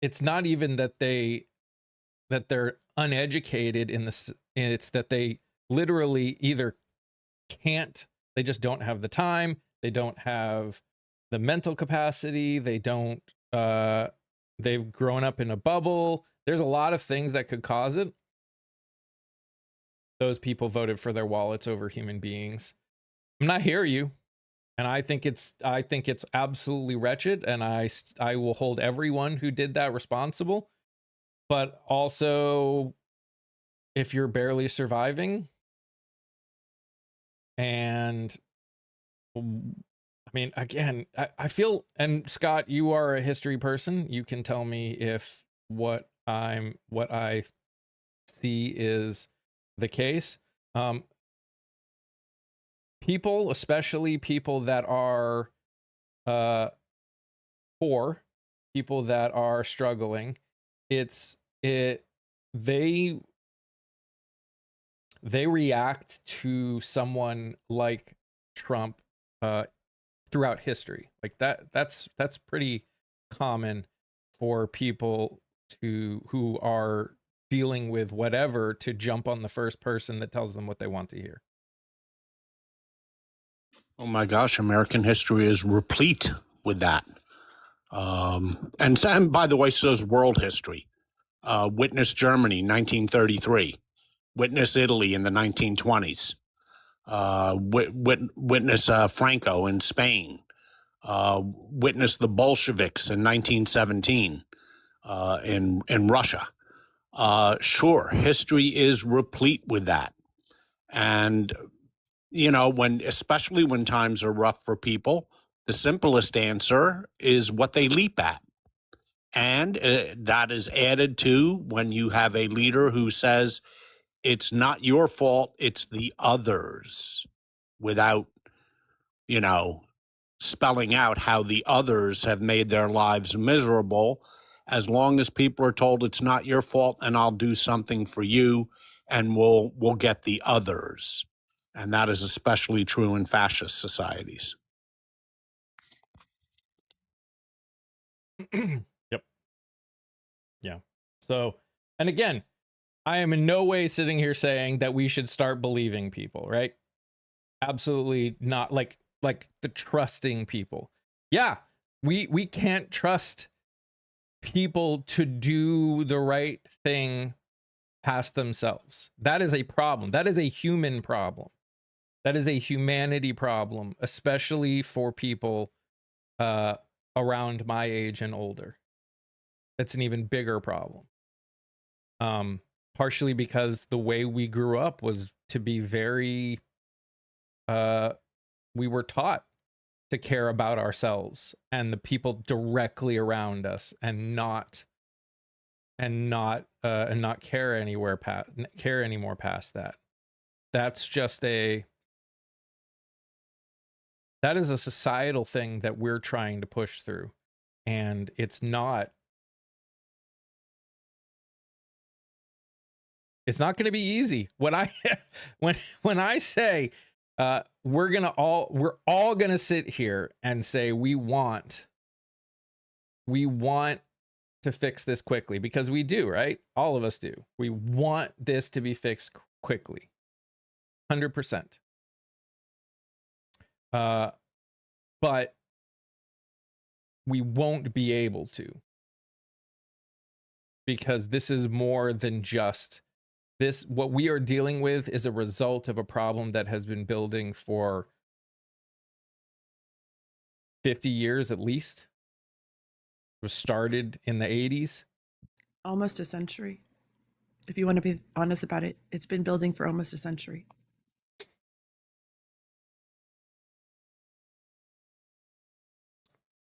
it's not even that they're uneducated in this, it's that they literally either can't, they just don't have the time, they don't have the mental capacity, they've grown up in a bubble. There's a lot of things that could cause it. Those people voted for their wallets over human beings. I'm not hear you. And I think it's absolutely wretched, and I will hold everyone who did that responsible. But also, if you're barely surviving, and I mean, again, I feel, and Scott, you are a history person. You can tell me if what I see is the case. People, especially people that are poor, people that are struggling, they react to someone like Trump throughout history. Like that's pretty common for people who are dealing with whatever to jump on the first person that tells them what they want to hear. Oh my gosh, American history is replete with that. And by the way, so is world history. Witness Germany, 1933. Witness Italy in the 1920s. Witness Franco in Spain. Witness the Bolsheviks in 1917 in Russia. Sure, history is replete with that. And, you know, especially when times are rough for people, the simplest answer is what they leap at. And that is added to when you have a leader who says, it's not your fault, it's the others, without, you know, spelling out how the others have made their lives miserable. As long as people are told it's not your fault and I'll do something for you and we'll get the others. And that is especially true in fascist societies. Yep. Yeah. So, and again, I am in no way sitting here saying that we should start believing people, right? Absolutely not. Like the trusting people. Yeah, we can't trust people to do the right thing past themselves. That is a problem. That is a human problem. That is a humanity problem, especially for people around my age and older. That's an even bigger problem. Partially because the way we grew up was to be very we were taught to care about ourselves and the people directly around us and not care anymore past that. That's just that is a societal thing that we're trying to push through, and it's not going to be easy. When I say we're all gonna sit here and say we want to fix this quickly, because we do, right? All of us do. We want this to be fixed quickly, 100%. But we won't be able to, because this is more than just this. What we are dealing with is a result of a problem that has been building for 50 years at least. It was started in the 80s. Almost a century. If you want to be honest about it, it's been building for almost a century.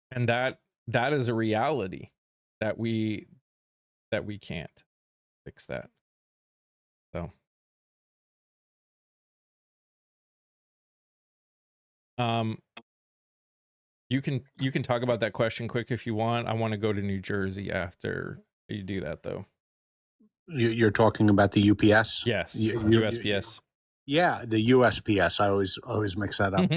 And that is a reality that we can't fix that. So you can talk about that question quick if you want. I want to go to New Jersey after you do that, though. You're talking about the UPS? Yes, USPS. Yeah, the USPS. I always mix that up.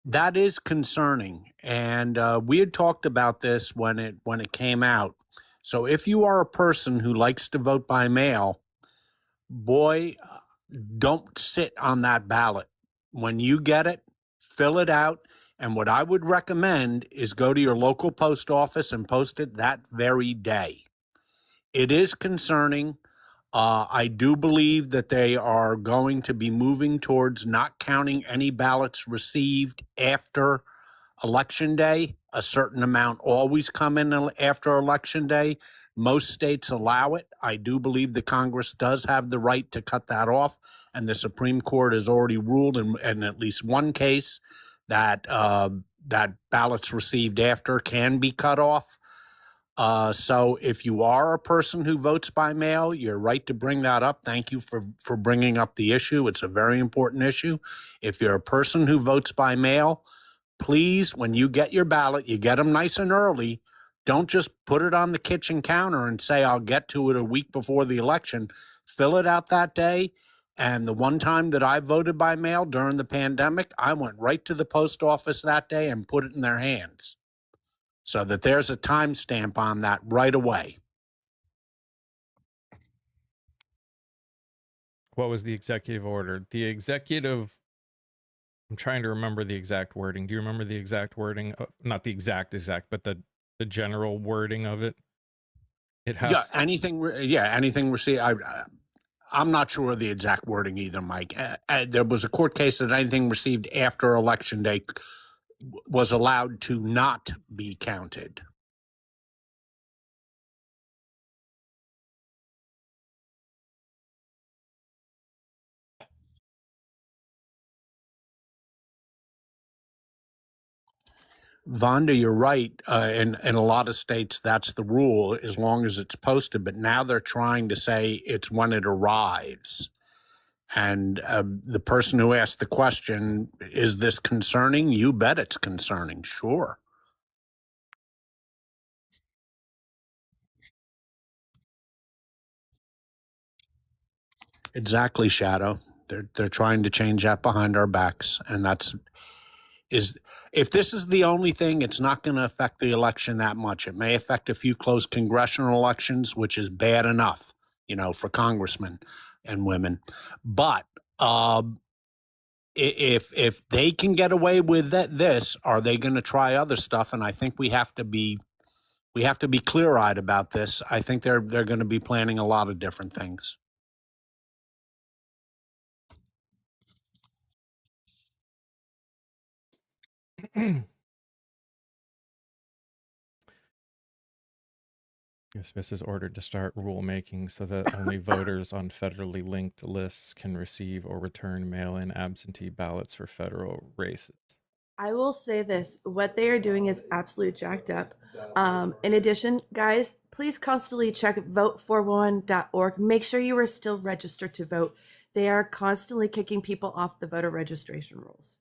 That is concerning, and we had talked about this when it came out. So if you are a person who likes to vote by mail, boy, don't sit on that ballot. When you get it, fill it out. And what I would recommend is go to your local post office and post it that very day. It is concerning. I do believe that they are going to be moving towards not counting any ballots received after Election Day. A certain amount always come in after Election Day. Most states allow it. I do believe the Congress does have the right to cut that off, and the Supreme Court has already ruled in at least one case that that ballots received after can be cut off. So if you are a person who votes by mail, you're right to bring that up. Thank you for bringing up the issue. It's a very important issue. If you're a person who votes by mail, please, when you get your ballot, you get them nice and early. Don't just put it on the kitchen counter and say, I'll get to it a week before the election. Fill it out that day. And the one time that I voted by mail during the pandemic, I went right to the post office that day and put it in their hands, so that there's a timestamp on that right away. what was the executive order? The executive, I'm trying to remember the exact wording. Do you remember the exact wording? Not the exact, but the general wording of it. It has anything received. I'm not sure of the exact wording either, Mike. There was a court case that anything received after Election Day was allowed to not be counted. Vonda, you're right. In a lot of states, that's the rule as long as it's posted. But now they're trying to say it's when it arrives. And the person who asked the question, is this concerning? You bet it's concerning. Sure. Exactly, Shadow. They're trying to change that behind our backs, and if this is the only thing, it's not going to affect the election that much. It may affect a few close congressional elections, which is bad enough, for congressmen and women. But if they can get away with this, are they going to try other stuff? And I think we have to be clear-eyed about this. I think they're going to be planning a lot of different things. Smith is ordered to start rulemaking so that only voters on federally linked lists can receive or return mail-in absentee ballots for federal races. I will say this, what they are doing is absolute jacked up. In addition, guys, please constantly check vote41.org. Make sure you are still registered to vote. They are constantly kicking people off the voter registration rules.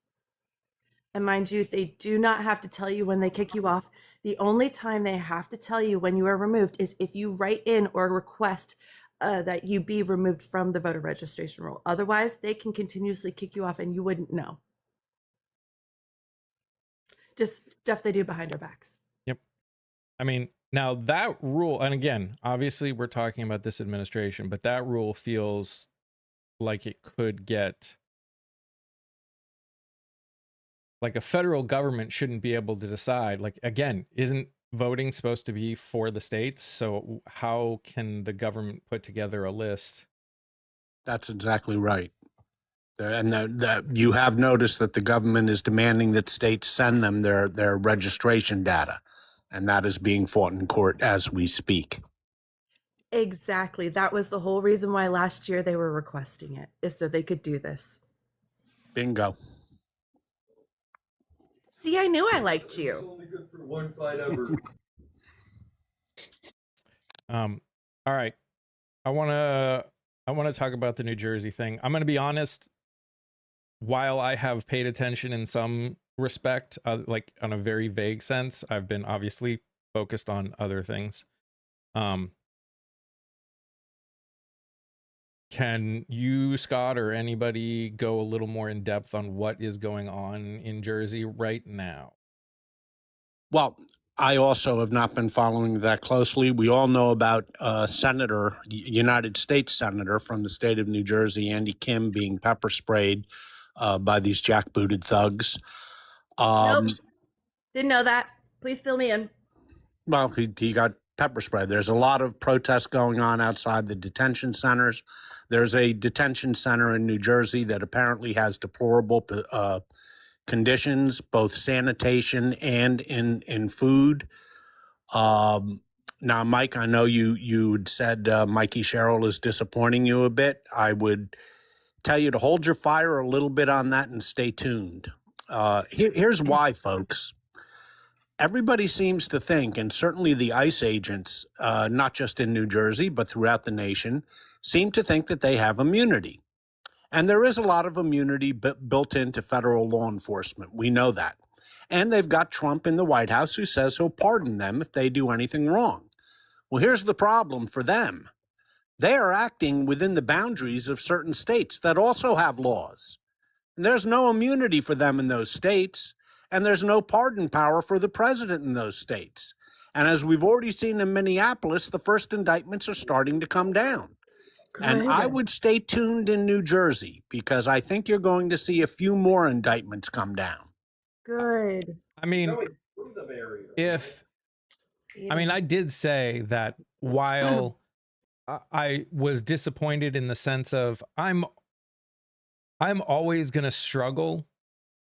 And mind you, they do not have to tell you when they kick you off. The only time they have to tell you when you are removed is if you write in or request that you be removed from the voter registration roll. Otherwise, they can continuously kick you off and you wouldn't know. Just stuff they do behind our backs. Yep. I mean, now that rule, and again, obviously we're talking about this administration, but that rule feels like it could get, like a federal government shouldn't be able to decide. Like, again, isn't voting supposed to be for the states? So how can the government put together a list? That's exactly right. And that you have noticed that the government is demanding that states send them their registration data, and that is being fought in court as we speak. Exactly. That was the whole reason why last year they were requesting it, is so they could do this. Bingo. See, I knew I liked you. It's only good for one fight ever. All right. I want to talk about the New Jersey thing. I'm going to be honest. While I have paid attention in some respect, like on a very vague sense, I've been obviously focused on other things. Can you, Scott, or anybody go a little more in depth on what is going on in Jersey right now? Well, I also have not been following that closely. We all know about United States Senator from the state of New Jersey, Andy Kim, being pepper sprayed by these jackbooted thugs. Nope. Didn't know that. Please fill me in. Well, he got pepper sprayed. There's a lot of protests going on outside the detention centers. There's a detention center in New Jersey that apparently has deplorable conditions, both sanitation and in food. Now, Mike, I know you said Mikey Sherrill is disappointing you a bit. I would tell you to hold your fire a little bit on that and stay tuned. Here's why, folks. Everybody seems to think, and certainly the ICE agents, not just in New Jersey, but throughout the nation, seem to think that they have immunity. And there is a lot of immunity built into federal law enforcement. We know that. And they've got Trump in the White House who says he'll pardon them if they do anything wrong. Well, here's the problem for them. They are acting within the boundaries of certain states that also have laws. And there's no immunity for them in those states. And there's no pardon power for the president in those states. And as we've already seen in Minneapolis, the first indictments are starting to come down. And I Good. would stay tuned in New Jersey because I think you're going to see a few more indictments come down. Good. I mean, Going through the barrier. I did say that while I was disappointed in the sense of I'm always going to struggle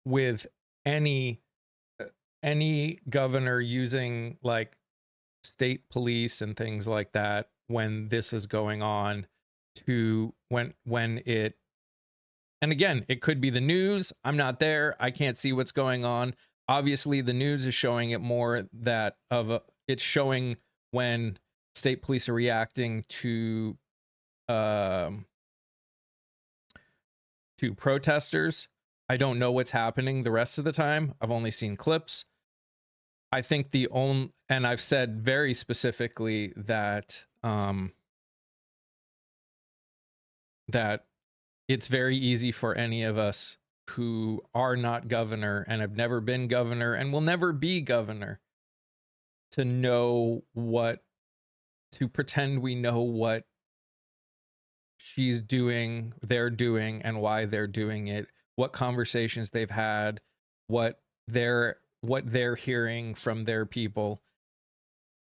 with any governor using like state police and things like that when this is going on, to when it, and again, it could be the news. I'm not there. I can't see what's going on. Obviously the news is showing it more that it's showing when state police are reacting to protesters. I don't know what's happening the rest of the time. I've only seen clips. I think and I've said very specifically that that it's very easy for any of us who are not governor and have never been governor and will never be governor to pretend we know what she's doing, they're doing, and why they're doing it, what conversations they've had, what they're hearing from their people.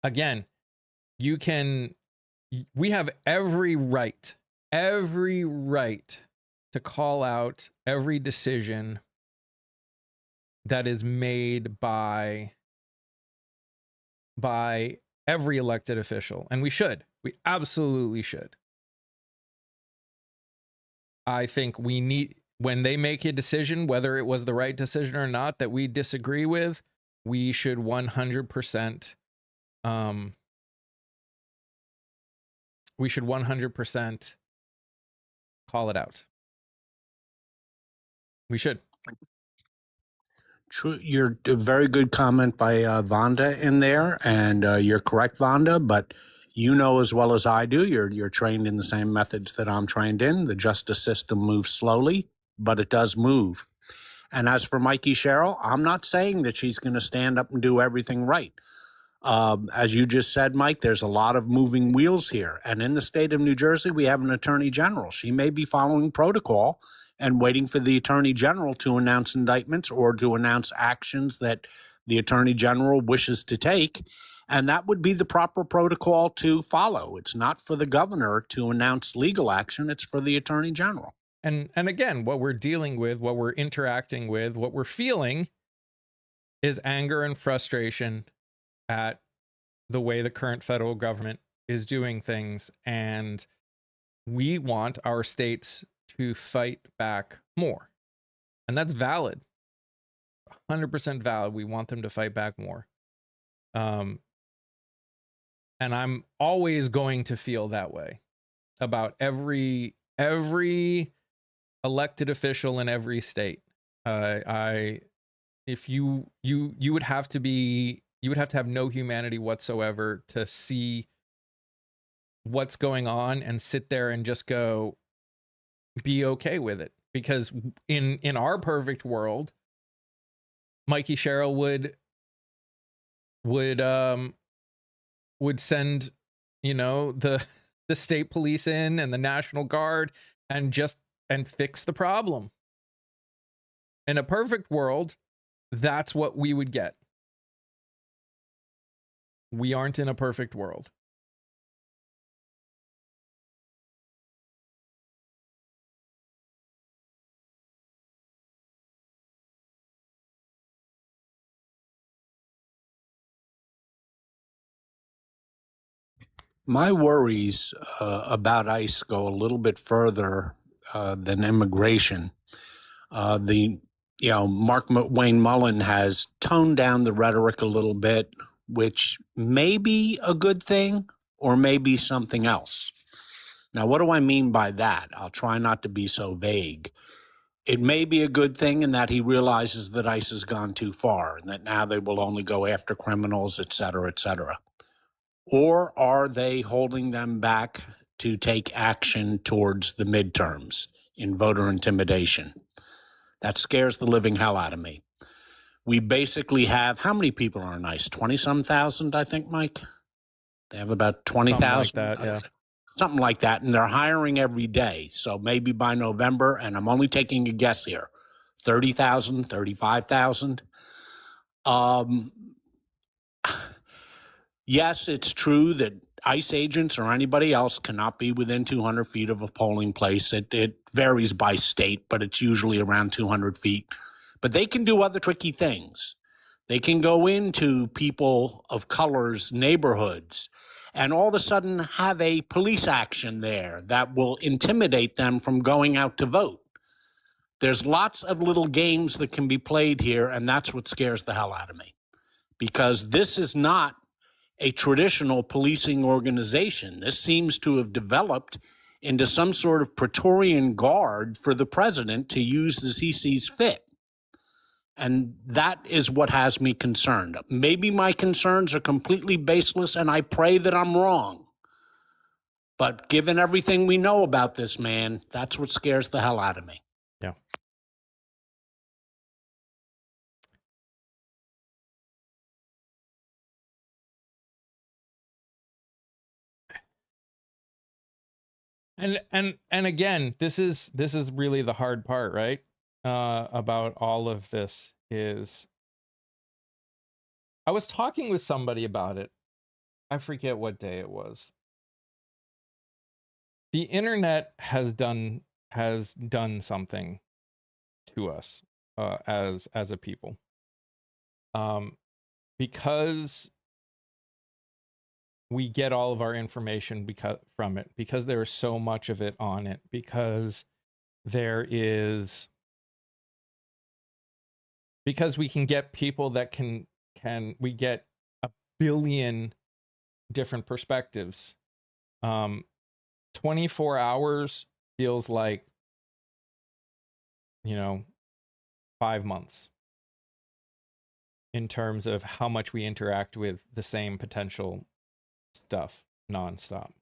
Again, we have every right to call out every decision that is made by every elected official, and we absolutely should. I think we need, when they make a decision, whether it was the right decision or not, that we disagree with, we should 100% call it out. We should. True, you're a very good comment by Vonda in there, and you're correct, Vonda. But you know as well as I do, you're trained in the same methods that I'm trained in. The justice system moves slowly, but it does move. And as for Mikey Sherrill, I'm not saying that she's going to stand up and do everything right. As you just said, Mike, there's a lot of moving wheels here. And in the state of New Jersey, we have an attorney general. She may be following protocol and waiting for the attorney general to announce indictments or to announce actions that the attorney general wishes to take. And that would be the proper protocol to follow. It's not for the governor to announce legal action. It's for the attorney general. And again, what we're dealing with, what we're interacting with, what we're feeling is anger and frustration at the way the current federal government is doing things. And we want our states to fight back more. And that's valid. 100% valid. We want them to fight back more. And I'm always going to feel that way about every elected official in every state. If you would have to have no humanity whatsoever to see what's going on and sit there and just go, be okay with it. Because in our perfect world, Mikey Sherrill would send, the state police in and the National Guard and fix the problem. In a perfect world, that's what we would get. We aren't in a perfect world. My worries about ICE go a little bit further than immigration. Mark Wayne Mullen has toned down the rhetoric a little bit, which may be a good thing or may be something else. Now, what do I mean by that? I'll try not to be so vague. It may be a good thing in that he realizes that ICE has gone too far and that now they will only go after criminals, et cetera, et cetera. Or are they holding them back to take action towards the midterms in voter intimidation? That scares the living hell out of me. We basically have, how many people are in ICE? 20-some thousand, I think, Mike? They have about 20,000. Something like that, yeah. something like that, and they're hiring every day. So maybe by November, and I'm only taking a guess here, 30,000, 35,000. Yes, it's true that ICE agents or anybody else cannot be within 200 feet of a polling place. It varies by state, but it's usually around 200 feet. But they can do other tricky things. They can go into people of color's neighborhoods and all of a sudden have a police action there that will intimidate them from going out to vote. There's lots of little games that can be played here, and that's what scares the hell out of me. Because this is not a traditional policing organization. This seems to have developed into some sort of Praetorian guard for the president to use as he sees fit. And that is what has me concerned. Maybe my concerns are completely baseless, and I pray that I'm wrong. But given everything we know about this man, that's what scares the hell out of me. Yeah. And again, this is really the hard part, right? About all of this is I was talking with somebody about it. I forget what day it was. The internet has done something to us as a people. Because we get all of our information from it, because there is so much of it on it, because we can get people that we get a billion different perspectives. 24 hours feels like 5 months in terms of how much we interact with the same potential stuff nonstop.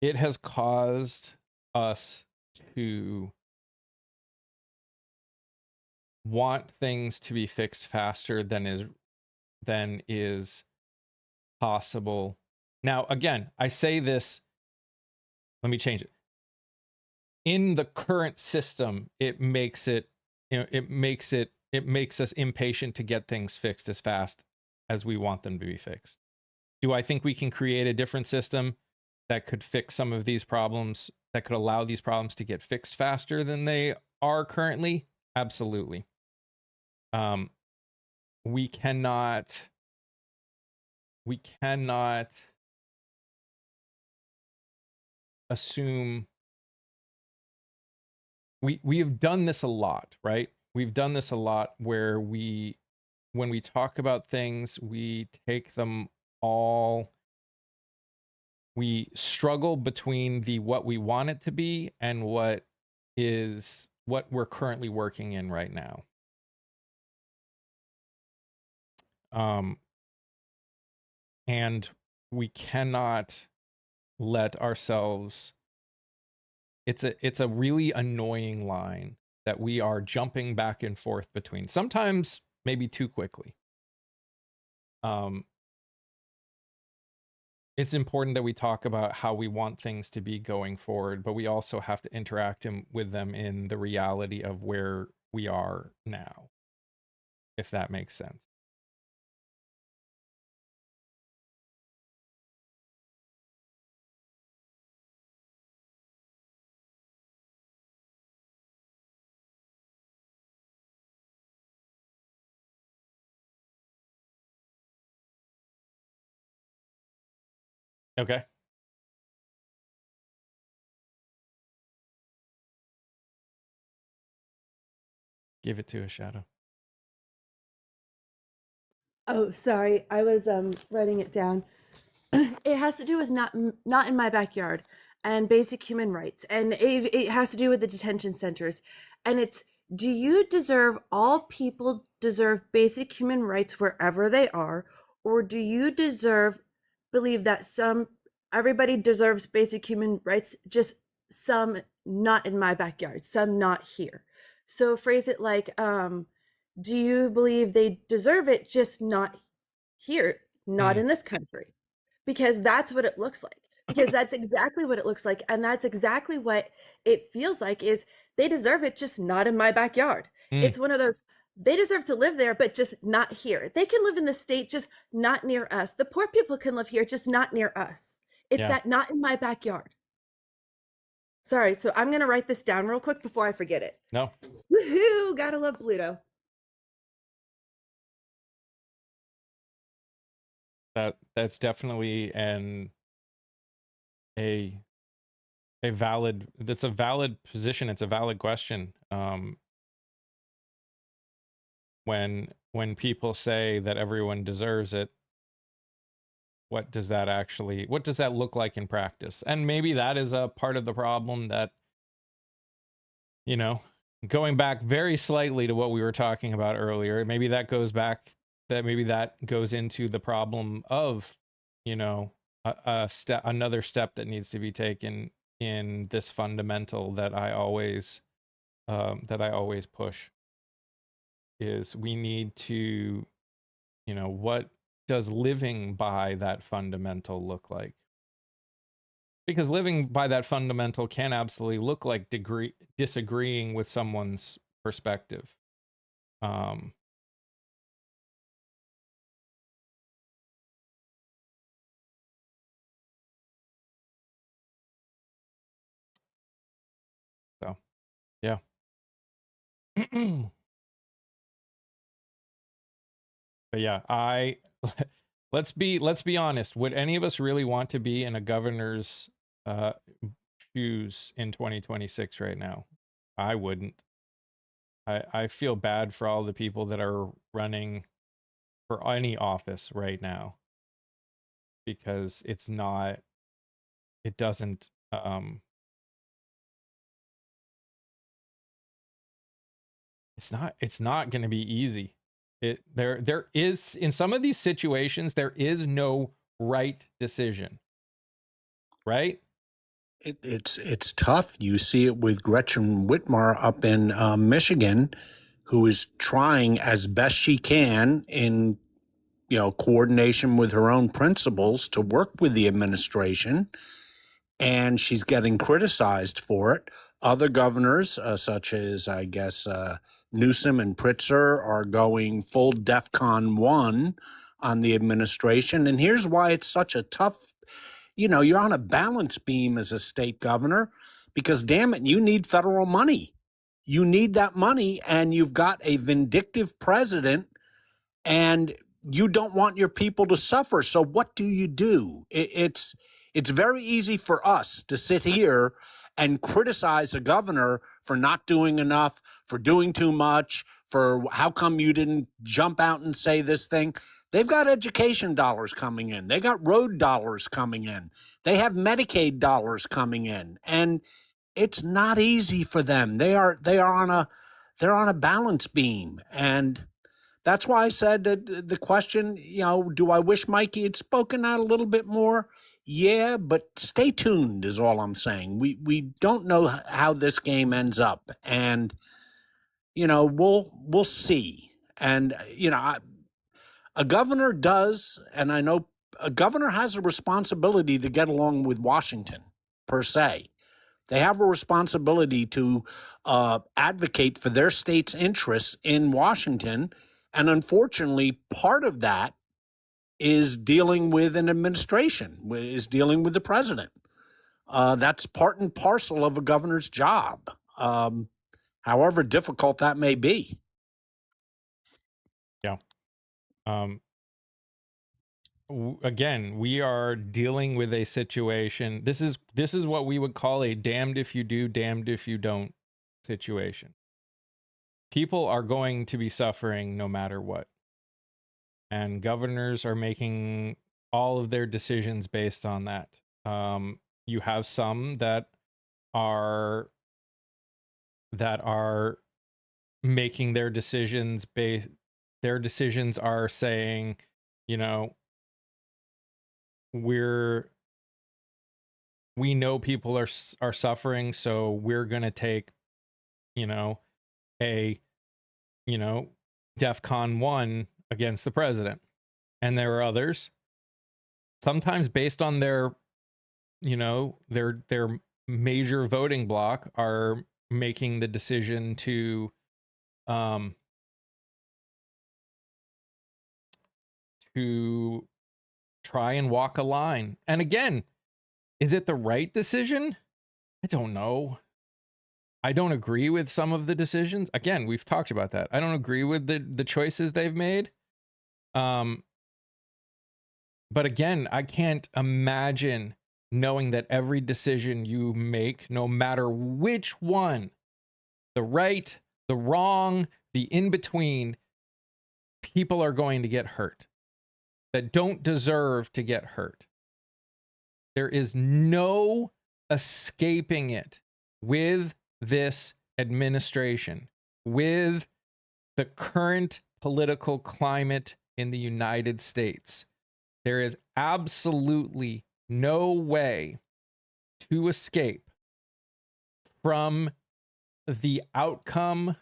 It has caused us to want things to be fixed faster than is possible. Now, again, I say this, let me change it. In the current system, it makes us impatient to get things fixed as fast as we want them to be fixed. Do I think we can create a different system that could fix some of these problems, that could allow these problems to get fixed faster than they are currently? Absolutely. We cannot assume we have done this a lot, right? We've done this a lot where when we talk about things, we take them all, we struggle between what we want it to be and what we're currently working in right now. And we cannot let ourselves, it's a really annoying line that we are jumping back and forth between, sometimes maybe too quickly. It's important that we talk about how we want things to be going forward, but we also have to interact with them in the reality of where we are now, if that makes sense. Okay. Give it to a Shadow. Oh, sorry. I was writing it down. It has to do with not in my backyard and basic human rights, and it has to do with the detention centers. And it's, do you deserve, all people deserve basic human rights wherever they are, or do you believe that everybody deserves basic human rights, just some not in my backyard, some not here? So phrase it like, do you believe they deserve it, just not here? not in this country, because that's what it looks like. Because that's exactly what it looks like. And that's exactly what it feels like is they deserve it, just not in my backyard. Mm. It's one of those, they deserve to live there, but just not here. They can live in the state, just not near us. The poor people can live here, just not near us. It's Yeah. that not in my backyard. Sorry, so I'm going to write this down real quick before I forget it. No. Woohoo! Gotta love Pluto. That's definitely a valid, that's a valid position. It's a valid question. When people say that everyone deserves it, what does that look like in practice? And maybe that is a part of the problem that, you know, going back very slightly to what we were talking about earlier, maybe that goes into the problem of, you know, another step that needs to be taken in this fundamental that I always push is we need to, you know, what does living by that fundamental look like? Because living by that fundamental can absolutely look like disagreeing with someone's perspective. So, yeah. But yeah, let's be honest. Would any of us really want to be in a governor's shoes in 2026 right now? I wouldn't. I feel bad for all the people that are running for any office right now because it doesn't it's not going to be easy. There is, in some of these situations, there is no right decision. Right? It's tough. You see it with Gretchen Whitmer up in Michigan, who is trying as best she can in coordination with her own principals to work with the administration, and she's getting criticized for it. Other governors, such as I guess Newsom and Pritzker, are going full DEFCON 1 on the administration, and here's why it's such a tough. You're on a balance beam as a state governor because, damn it, you need federal money. You need that money, and you've got a vindictive president, and you don't want your people to suffer. So what do you do? It's very easy for us to sit here and criticize a governor for not doing enough, for doing too much, for how come you didn't jump out and say this thing. They've got education dollars coming in. They got road dollars coming in. They have Medicaid dollars coming in. And it's not easy for them. They're on a balance beam. And that's why I said that the question, do I wish Mikey had spoken out a little bit more? Yeah, but stay tuned is all I'm saying. We don't know how this game ends up. And we'll see. And a governor does, and I know a governor has a responsibility to get along with Washington, per se. They have a responsibility to advocate for their state's interests in Washington. And unfortunately, part of that is dealing with an administration, is dealing with the president. That's part and parcel of a governor's job, however difficult that may be. Yeah. Again, we are dealing with a situation. This is what we would call a damned if you do, damned if you don't situation. People are going to be suffering no matter what. And governors are making all of their decisions based on that. You have some that are making their decisions their decisions are saying, we know people are suffering, so we're going to take, a DEFCON 1 against the president. and there are others, sometimes based on their, you know, their major voting bloc, are making the decision to try and walk a line. And again, is it the right decision? I don't know. I don't agree with some of the decisions. Again, we've talked about that. I don't agree with the choices they've made. But again, I can't imagine knowing that every decision you make, no matter which one, the right, the wrong, the in between, people are going to get hurt that don't deserve to get hurt. There is no escaping it with this administration, with the current political climate in the United States. There is absolutely no way to escape from the outcome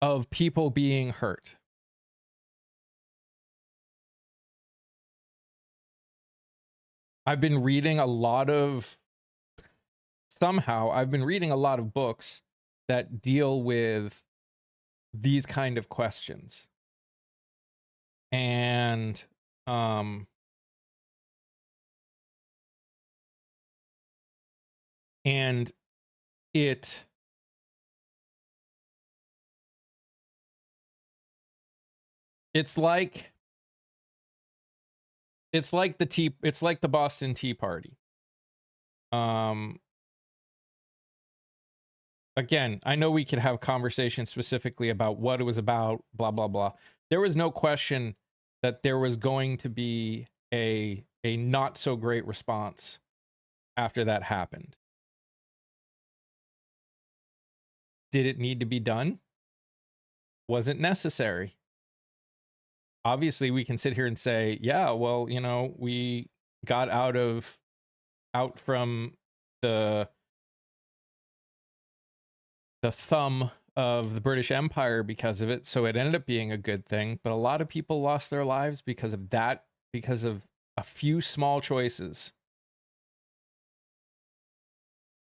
of people being hurt. I've been reading a lot of books that deal with these kind of questions. And it's like the Boston Tea Party. Again, I know we could have conversations specifically about what it was about, blah blah blah. There was no question that there was going to be a not so great response after that happened. Did it need to be done? Was it necessary? Obviously, we can sit here and say, yeah, well, you know, we got out from the thumb of the British Empire because of it, so it ended up being a good thing. But a lot of people lost their lives because of that, because of a few small choices.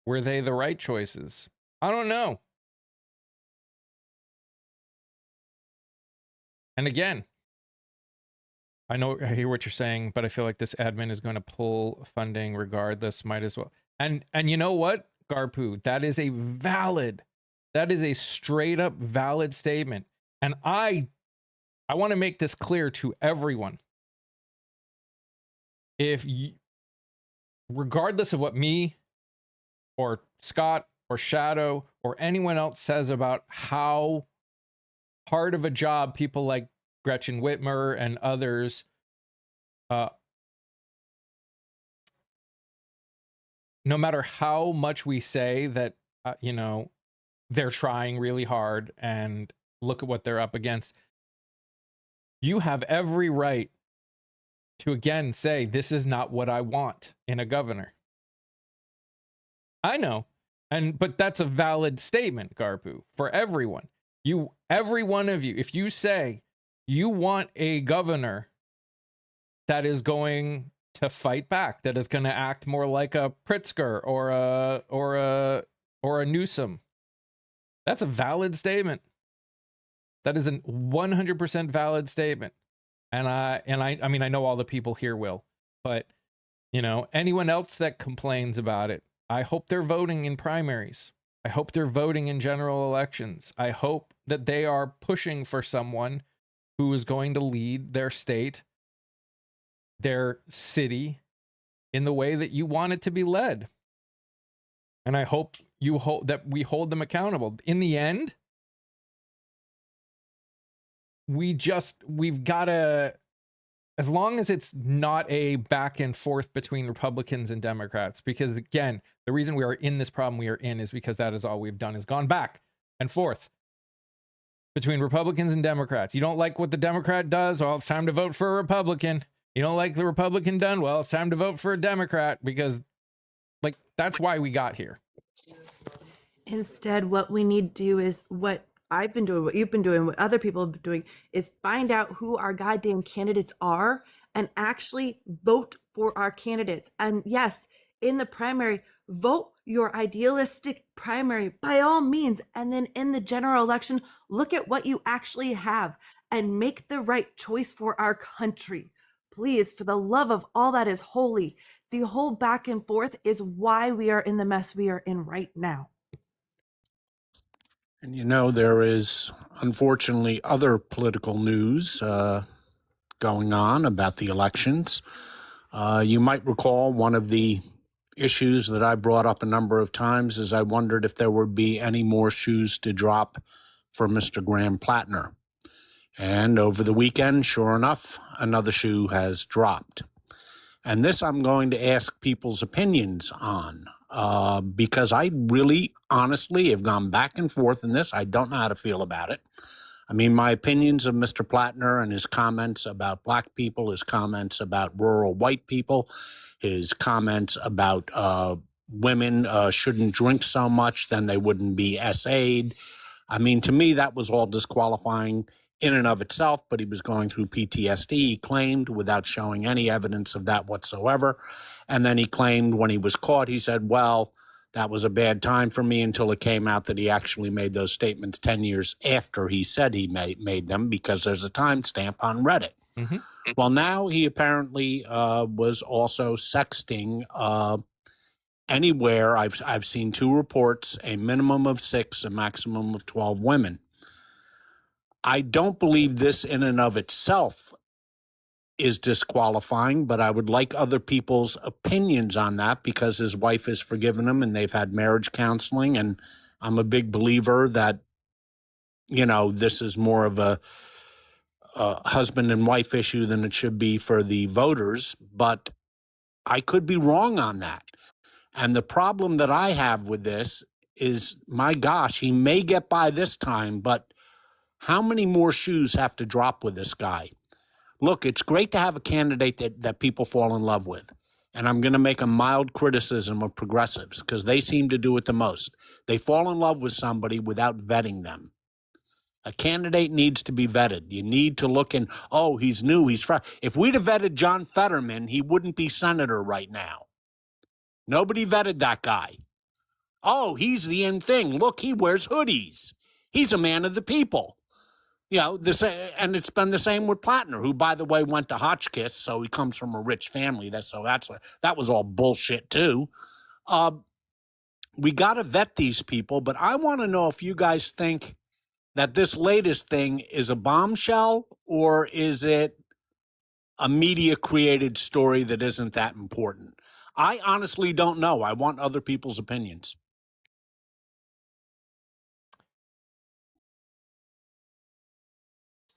Were they the right choices? I don't know. And again, I hear what you're saying, but I feel like this admin is going to pull funding regardless. Might as well. And you know what, Garpu, that is a straight up valid statement. And I want to make this clear to everyone. Regardless of what me or Scott or Shadow or anyone else says about how hard of a job people like Gretchen Whitmer and others no matter how much we say that you know, they're trying really hard and look at what they're up against, you have every right to again say, this is not what I want in a governor. I know. But that's a valid statement, Garpu, for everyone. Every one of you, if you say you want a governor that is going to fight back, that is going to act more like a Pritzker or a Newsom, that's a valid statement. That is a 100% valid statement. And I mean, I know all the people here will, but you know, anyone else that complains about it, I hope they're voting in primaries. I hope they're voting in general elections. I hope that they are pushing for someone who is going to lead their state, their city, in the way that you want it to be led. And I hope that we hold them accountable. In the end, we've got to, as long as it's not a back and forth between Republicans and Democrats, because again, the reason we are in this problem we are in is because that is all we've done, is gone back and forth between Republicans and Democrats. You don't like what the Democrat does? Well, it's time to vote for a Republican. You don't like the Republican done? Well, it's time to vote for a Democrat, because that's why we got here. Instead, what we need to do is what I've been doing, what you've been doing, what other people have been doing, is find out who our goddamn candidates are and actually vote for our candidates. And yes, in the primary, vote your idealistic primary by all means. And then in the general election, look at what you actually have and make the right choice for our country. Please, for the love of all that is holy, the whole back and forth is why we are in the mess we are in right now. And there is unfortunately other political news going on about the elections. You might recall one of the issues that I brought up a number of times is I wondered if there would be any more shoes to drop for Mr. Graham Plattner. And over the weekend, sure enough, another shoe has dropped. And this I'm going to ask people's opinions on because I really, honestly, have gone back and forth in this. I don't know how to feel about it. I mean, my opinions of Mr. Plattner and his comments about black people, his comments about rural white people, his comments about women shouldn't drink so much, then they wouldn't be SA'd. I mean, to me, that was all disqualifying in and of itself, but he was going through PTSD, he claimed, without showing any evidence of that whatsoever. And then he claimed when he was caught, he said, well, that was a bad time for me, until it came out that he actually made those statements 10 years after he said he made them, because there's a timestamp on Reddit. Mm-hmm. Well, now he apparently was also sexting anywhere. I've seen 2 reports, a minimum of 6, a maximum of 12 women. I don't believe this in and of itself is disqualifying, but I would like other people's opinions on that, because his wife has forgiven him and they've had marriage counseling. And I'm a big believer that, this is more of a husband and wife issue than it should be for the voters, but I could be wrong on that. And the problem that I have with this is, my gosh, he may get by this time, but how many more shoes have to drop with this guy? Look, it's great to have a candidate that people fall in love with. And I'm going to make a mild criticism of progressives, because they seem to do it the most. They fall in love with somebody without vetting them. A candidate needs to be vetted. You need to look in, oh, he's new, he's fresh. If we'd have vetted John Fetterman, he wouldn't be senator right now. Nobody vetted that guy. Oh, he's the in thing. Look, he wears hoodies. He's a man of the people. And it's been the same with Plattner, who, by the way, went to Hotchkiss, so he comes from a rich family. That was all bullshit too. We got to vet these people, but I want to know if you guys think that this latest thing is a bombshell, or is it a media-created story that isn't that important? I honestly don't know. I want other people's opinions.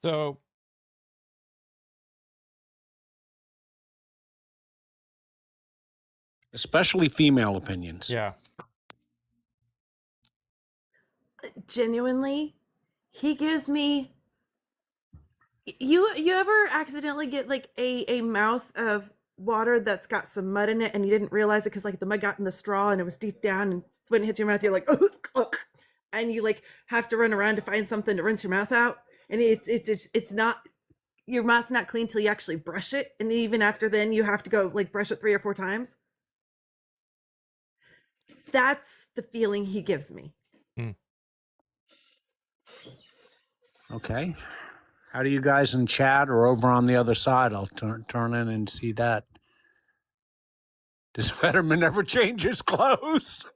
So Especially female opinions. yeah. Genuinely, he gives me, you ever accidentally get like a mouth of water that's got some mud in it and you didn't realize it because like the mud got in the straw and it was deep down, and when it hits your mouth you're like and you like have to run around to find something to rinse your mouth out, and it's not, your mouth's not clean till you actually brush it, and even after then you have to go like brush it 3 or 4 times. That's the feeling he gives me. Okay. How do you guys in chat or over on the other side? I'll turn in and see that. Does Fetterman ever change his clothes?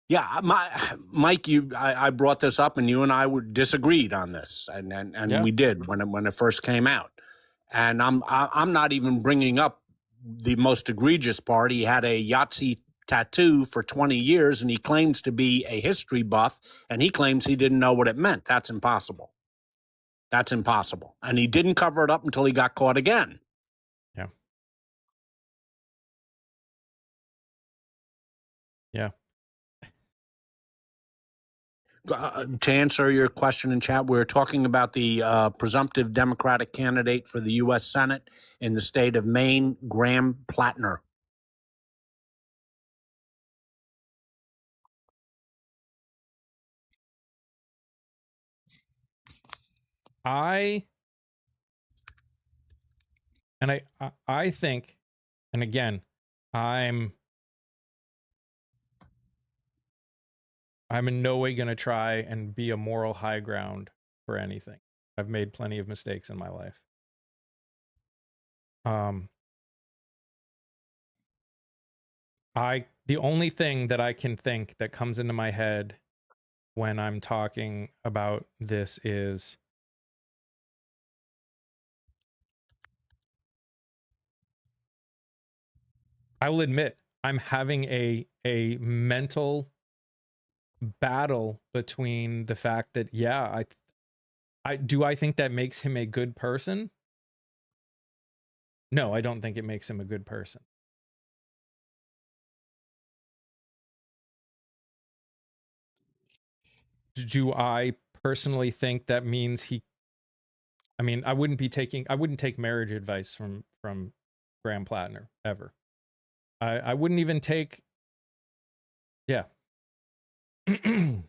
Yeah, Mike, I brought this up, and you and I disagreed on this, and yeah. We did when it first came out. And I'm not even bringing up the most egregious part. He had a Yahtzee tattoo for 20 years, and he claims to be a history buff, and he claims he didn't know what it meant. That's impossible. That's impossible. And he didn't cover it up until he got caught again. Yeah. Yeah. To answer your question in chat, we're talking about the presumptive Democratic candidate for the U.S. Senate in the state of Maine, Graham Plattner. I think, and again, I'm in no way going to try and be a moral high ground for anything. I've made plenty of mistakes in my life. The only thing that I can think that comes into my head when I'm talking about this is I will admit I'm having a mental battle between the fact that I think that makes him a good person? No, I don't think it makes him a good person. Do I personally think that means I wouldn't take marriage advice from Graham Plattner ever. I wouldn't even take, yeah. I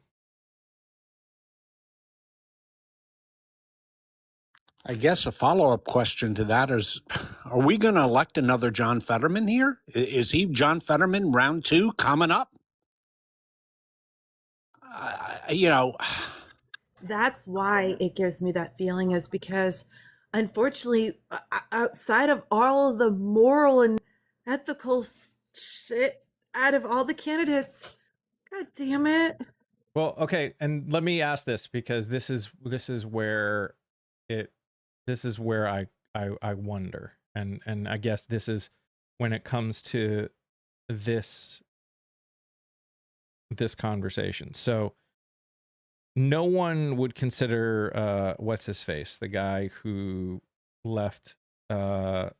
guess a follow-up question to that is, are we going to elect another John Fetterman here? Is he John Fetterman round 2 coming up? You know, That's why it gives me that feeling, is because unfortunately, outside of all of the moral and ethical shit out of all the candidates, god damn it. Well, okay, and let me ask this, because this is where I wonder, and I guess this is when it comes to this conversation. So no one would consider what's his face, the guy who left the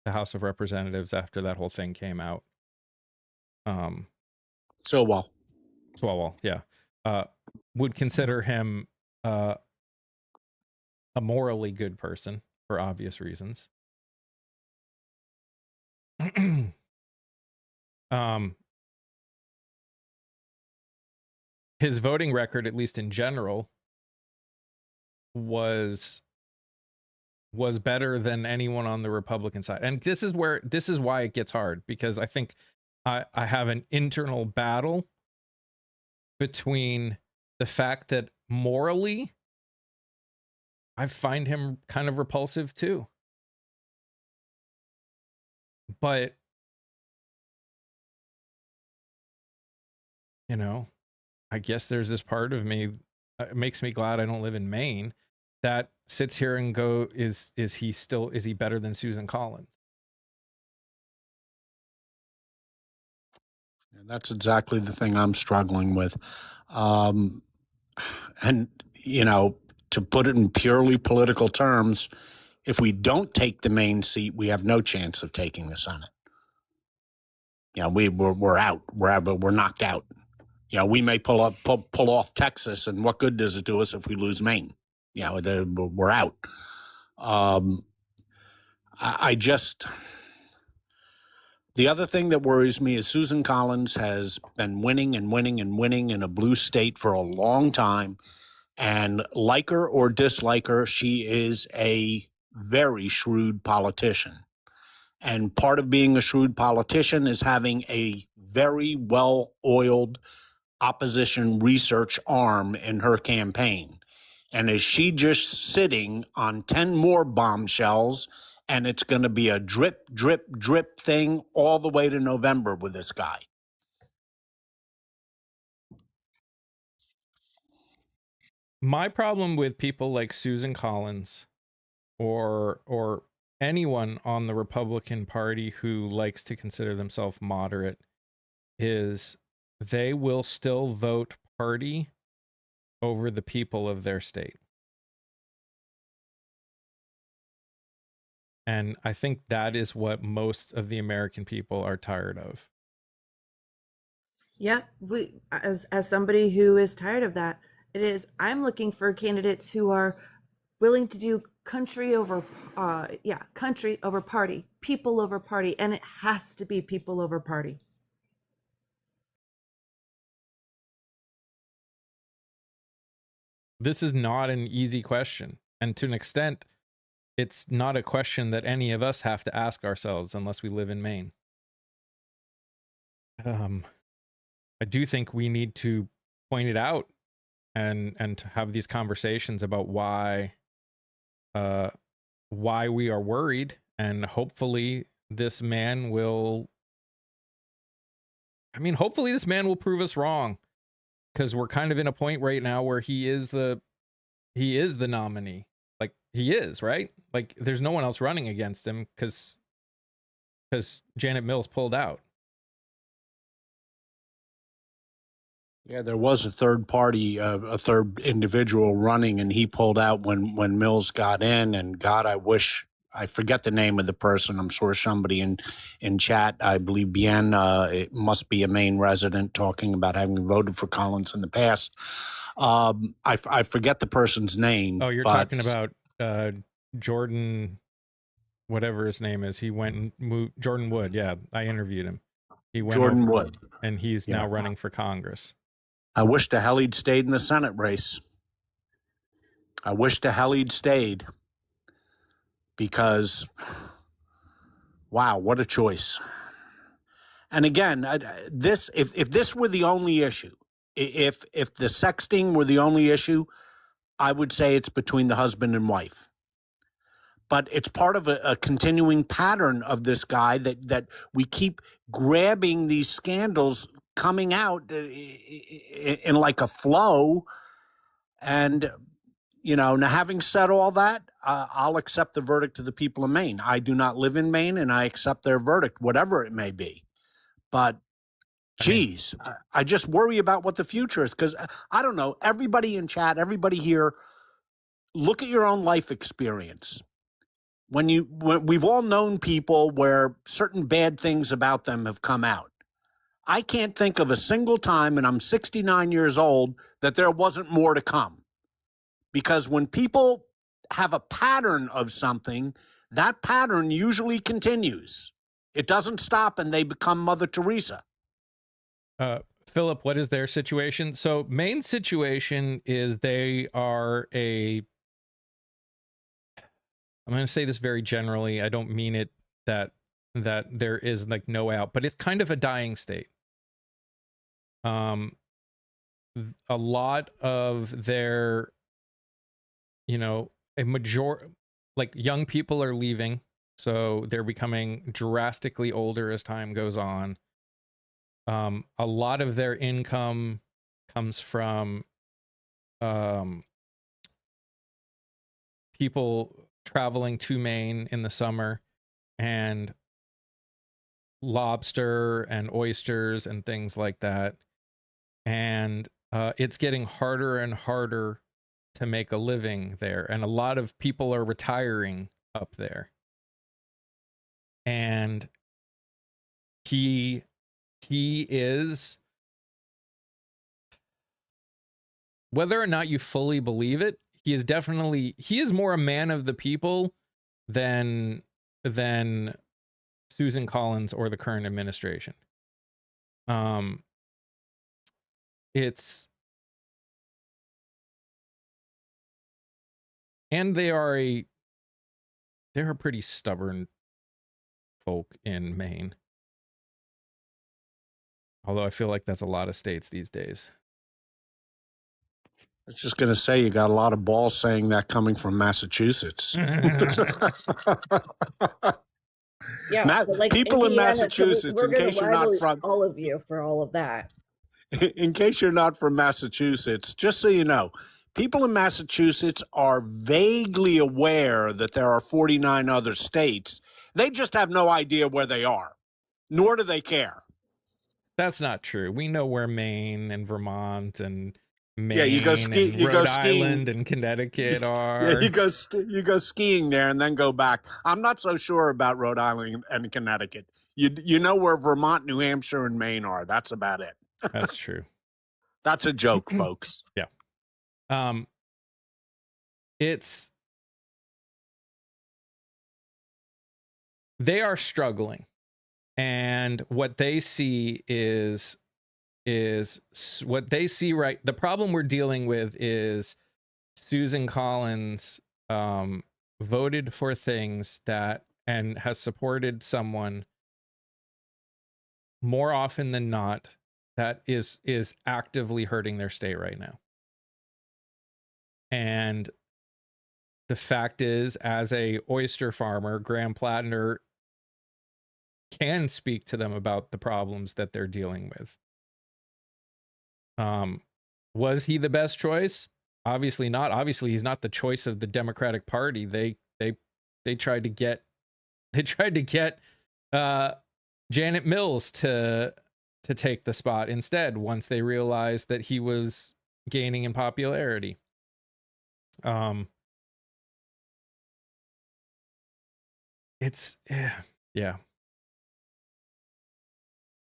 House of Representatives after that whole thing came out. Swalwell, yeah. Would consider him a morally good person for obvious reasons. His voting record, at least in general, was better than anyone on the Republican side. And this is why it gets hard, because I think I have an internal battle between the fact that morally I find him kind of repulsive too. But I guess there's this part of me, it makes me glad I don't live in Maine, that sits here and is he better than Susan Collins? and that's exactly the thing I'm struggling with. And, to put it in purely political terms, if we don't take the Maine seat, we have no chance of taking the Senate. We're out. We're knocked out. We may pull off Texas, and what good does it do us if we lose Maine? We're out. The other thing that worries me is Susan Collins has been winning and winning and winning in a blue state for a long time. And like her or dislike her, she is a very shrewd politician. And part of being a shrewd politician is having a very well-oiled opposition research arm in her campaign. And is she just sitting on 10 more bombshells, and it's going to be a drip, drip, drip thing all the way to November with this guy? My problem with people like Susan Collins or anyone on the Republican Party who likes to consider themselves moderate is they will still vote party over the people of their state. And I think that is what most of the American people are tired of. Yeah, as somebody who is tired of that, I'm looking for candidates who are willing to do country over party, people over party, and it has to be people over party. This is not an easy question. And to an extent, it's not a question that any of us have to ask ourselves unless we live in Maine. I do think we need to point it out and to have these conversations about why we are worried, and hopefully this man will hopefully this man will prove us wrong, because we're kind of in a point right now where he is the nominee. Like, he is, right? Like, there's no one else running against him because Janet Mills pulled out. Yeah, there was a third party, a third individual running, and he pulled out when Mills got in. And God, I forget the name of the person. I'm sure somebody in chat, I believe Bien, it must be a Maine resident, talking about having voted for Collins in the past. I forget the person's name. Oh, you're talking about Jordan, whatever his name is. He went and moved. Jordan Wood. Yeah, I interviewed him. He went Jordan over, Wood, and he's now running for Congress. I wish the hell he'd stayed in the Senate race. I wish the hell he'd stayed, because, wow, what a choice. And again, if this were the only issue, if the sexting were the only issue, I would say it's between the husband and wife. But it's part of a continuing pattern of this guy that we keep grabbing these scandals coming out in like a flow. And, now having said all that, I'll accept the verdict of the people of Maine. I do not live in Maine, and I accept their verdict, whatever it may be. But geez, I just worry about what the future is, because I don't know. Everybody in chat, everybody here, look at your own life experience. When we've all known people where certain bad things about them have come out. I can't think of a single time, and I'm 69 years old, that there wasn't more to come. Because when people have a pattern of something, that pattern usually continues. It doesn't stop and they become Mother Teresa. Philip, what is their situation? So Maine's situation is they are I'm going to say this very generally. I don't mean it that there is like no out, but it's kind of a dying state. A lot of their, like, young people are leaving, so they're becoming drastically older as time goes on. A lot of their income comes from people traveling to Maine in the summer, and lobster and oysters and things like that. And it's getting harder and harder to make a living there. And a lot of people are retiring up there. And he is, whether or not you fully believe it, he is more a man of the people than Susan Collins or the current administration. And they're a pretty stubborn folk in Maine. Although I feel like that's a lot of states these days. I was just going to say, you got a lot of balls saying that coming from Massachusetts. Yeah, but like people in Indiana, Massachusetts, we're in gonna case you're not libel from, all of you for all of that. in case you're not from Massachusetts, just so you know, people in Massachusetts are vaguely aware that there are 49 other states. They just have no idea where they are, nor do they care. That's not true. We know where Maine and Vermont and Maine, yeah, you go ski, and you Rhode go skiing. Island and Connecticut are. Yeah, you go skiing there and then go back. I'm not so sure about Rhode Island and Connecticut. You know where Vermont, New Hampshire, and Maine are. That's about it. That's true. That's a joke, folks. Yeah. They are struggling, and what they see is what they see, right? The problem we're dealing with is Susan Collins voted for things that and has supported someone more often than not that is actively hurting their state right now. And the fact is, as a oyster farmer, Graham Plattner can speak to them about the problems that they're dealing with. Was he the best choice? Obviously not. Obviously, he's not the choice of the Democratic Party. They tried to get Janet Mills to take the spot instead once they realized that he was gaining in popularity. It's yeah.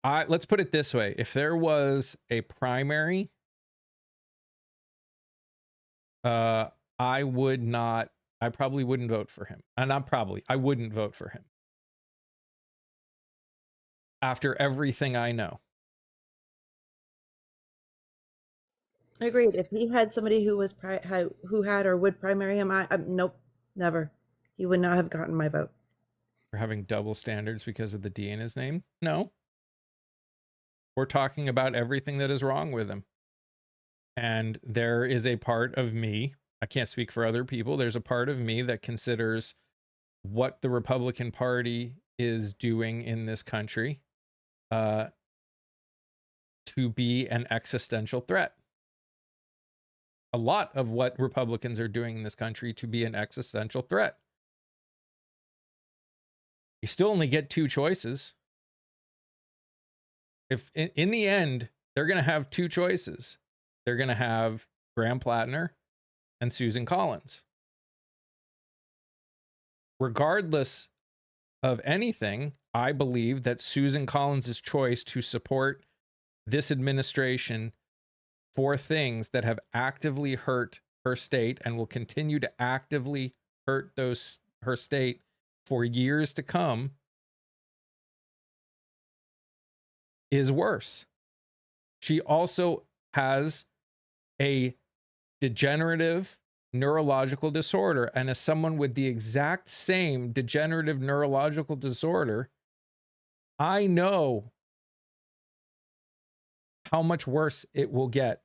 Let's put it this way. If there was a primary, I probably wouldn't vote for him. And I wouldn't vote for him. After everything I know. Agreed. If he had somebody who was who had or would primary him, nope, never. He would not have gotten my vote. For having double standards because of the D in his name? No. We're talking about everything that is wrong with him. And there is a part of me, I can't speak for other people, there's a part of me that considers what the Republican Party is doing in this country to be an existential threat. A lot of what Republicans are doing in this country to be an existential threat. You still only get two choices. If in the end, they're going to have two choices. They're going to have Graham Plattner and Susan Collins. Regardless of anything, I believe that Susan Collins' choice to support this administration for things that have actively hurt her state and will continue to actively hurt her state for years to come is worse. She also has a degenerative neurological disorder, and as someone with the exact same degenerative neurological disorder, I know how much worse it will get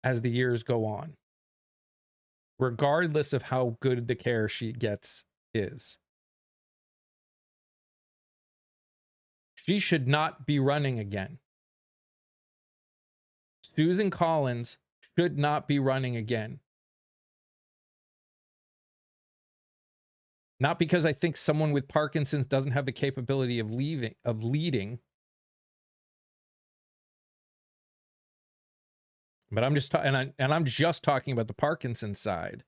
as the years go on, regardless of how good the care she gets is. She should not be running again. Susan Collins should not be running again. Not because I think someone with Parkinson's doesn't have the capability of leading. But I'm just I'm just talking about the Parkinson's side.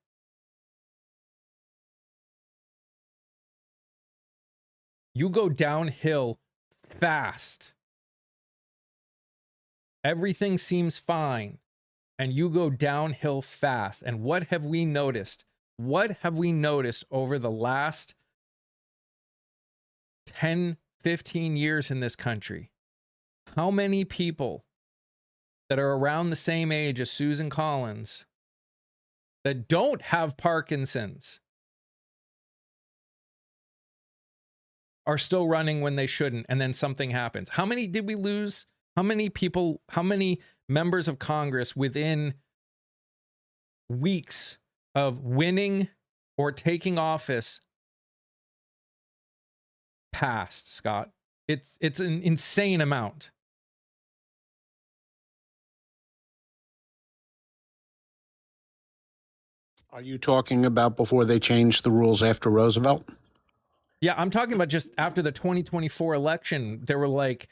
You go downhill fast. Everything seems fine, and you go downhill fast. And what have we noticed? What have we noticed over the last 10, 15 years in this country? How many people that are around the same age as Susan Collins that don't have Parkinson's are still running when they shouldn't, and then something happens? How many did we lose? How many people, how many members of Congress within weeks of winning or taking office passed, Scott? It's an insane amount. Are you talking about before they changed the rules after Roosevelt? Yeah, I'm talking about just after the 2024 election. There were like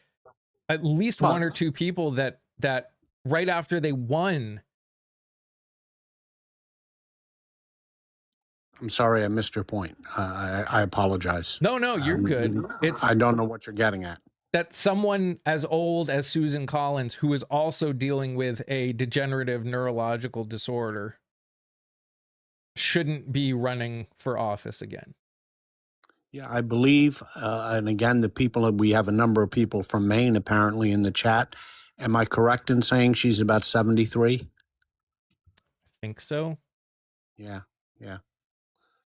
at least one or two people that right after they won. I'm sorry, I missed your point. I apologize. No, you're good. I don't know what you're getting at. That someone as old as Susan Collins, who is also dealing with a degenerative neurological disorder, shouldn't be running for office again. Yeah, I believe, and again, we have a number of people from Maine apparently in the chat. Am I correct in saying she's about 73? I think so. Yeah. Yeah.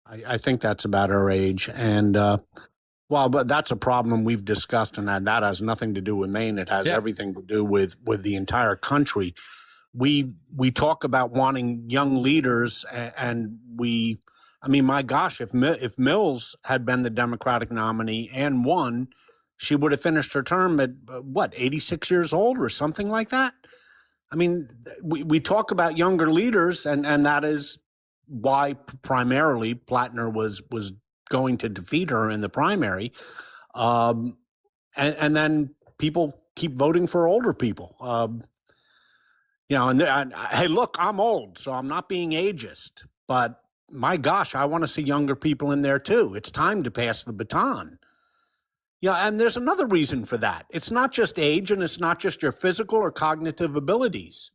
I think that's about our age. And, well, but that's a problem we've discussed, and that has nothing to do with Maine. It has Yeah. everything to do with the entire country. We talk about wanting young leaders, and I mean, my gosh, if Mills had been the Democratic nominee and won, she would have finished her term at what, 86 years old or something like that. I mean, we talk about younger leaders, and that is why primarily Plattner was going to defeat her in the primary. And then people keep voting for older people. You know, and hey, look, I'm old, so I'm not being ageist, but my gosh, I want to see younger people in there too. It's time to pass the baton. Yeah, and there's another reason for that. It's not just age, and it's not just your physical or cognitive abilities.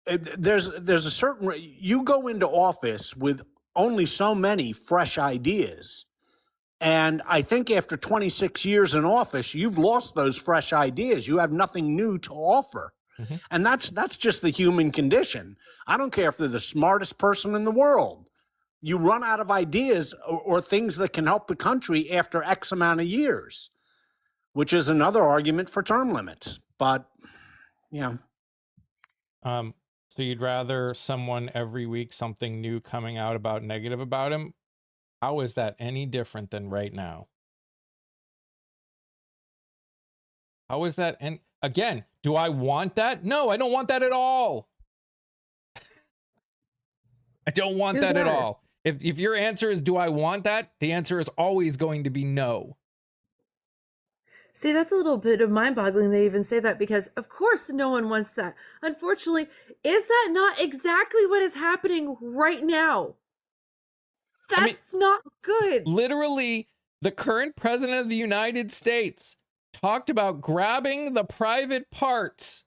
There's a certain, you go into office with only so many fresh ideas. And I think after 26 years in office, you've lost those fresh ideas. You have nothing new to offer. Mm-hmm. And that's just the human condition. I don't care if they're the smartest person in the world. You run out of ideas or things that can help the country after X amount of years, which is another argument for term limits. But, yeah. So you'd rather someone every week, something new coming out about negative about him? How is that any different than right now? How is that? And again, do I want that? No, I don't want that at all. I don't want that at all. If your answer is, do I want that? The answer is always going to be no. See, that's a little bit of mind-boggling they even say that, because of course no one wants that. Unfortunately, is that not exactly what is happening right now? That's not good. Literally, the current president of the United States talked about grabbing the private parts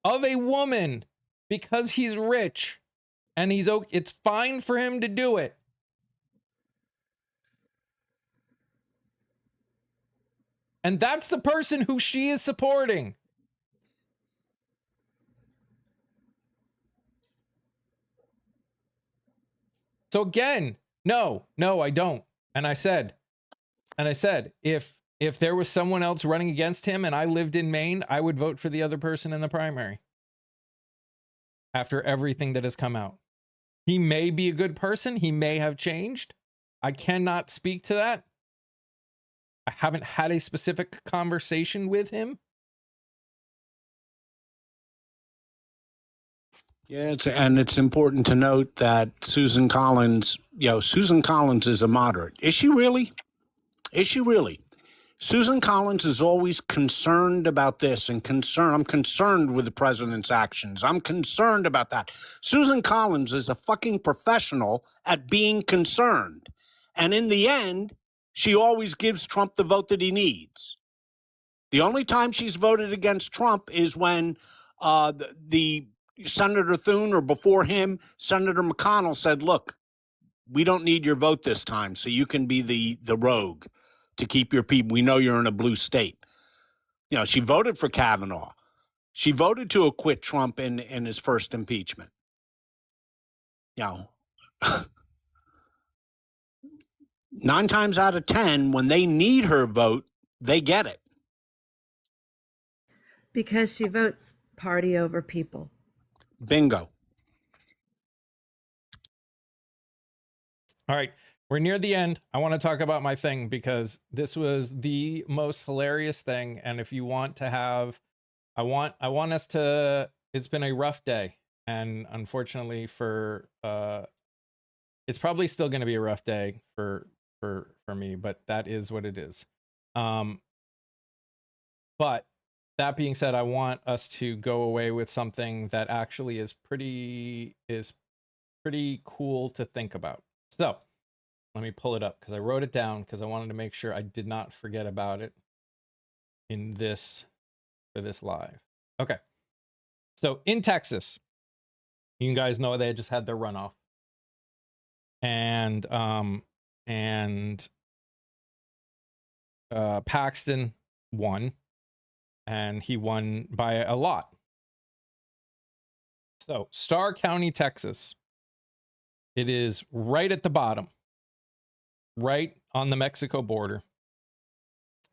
of a woman because he's rich, and it's fine for him to do it. And that's the person who she is supporting. So again, no, I don't. And I said, if there was someone else running against him and I lived in Maine, I would vote for the other person in the primary. After everything that has come out. He may be a good person. He may have changed. I cannot speak to that. I haven't had a specific conversation with him. Yeah, it's important to note that Susan Collins is a moderate. Is she really? Susan Collins is always concerned about this and I'm concerned with the president's actions. I'm concerned about that. Susan Collins is a fucking professional at being concerned. And in the end, she always gives Trump the vote that he needs. The only time she's voted against Trump is when the Senator Thune, or before him, Senator McConnell said, look, we don't need your vote this time, so you can be the rogue to keep your people. We know you're in a blue state. You know, she voted for Kavanaugh. She voted to acquit Trump in his first impeachment. You know, 9 times out of 10, when they need her vote, they get it. Because she votes party over people. Bingo. All right. We're near the end. I want to talk about my thing because this was the most hilarious thing. And if you want to have, I want us to, it's been a rough day. And unfortunately it's probably still going to be a rough day for me, but that is what it is. But that being said, I want us to go away with something that actually is pretty cool to think about. So let me pull it up because I wrote it down because I wanted to make sure I did not forget about it for this live. Okay. So in Texas, you guys know they just had their runoff. And Paxton won, and he won by a lot. So Starr County, Texas, It is right at the bottom, right on the Mexico border.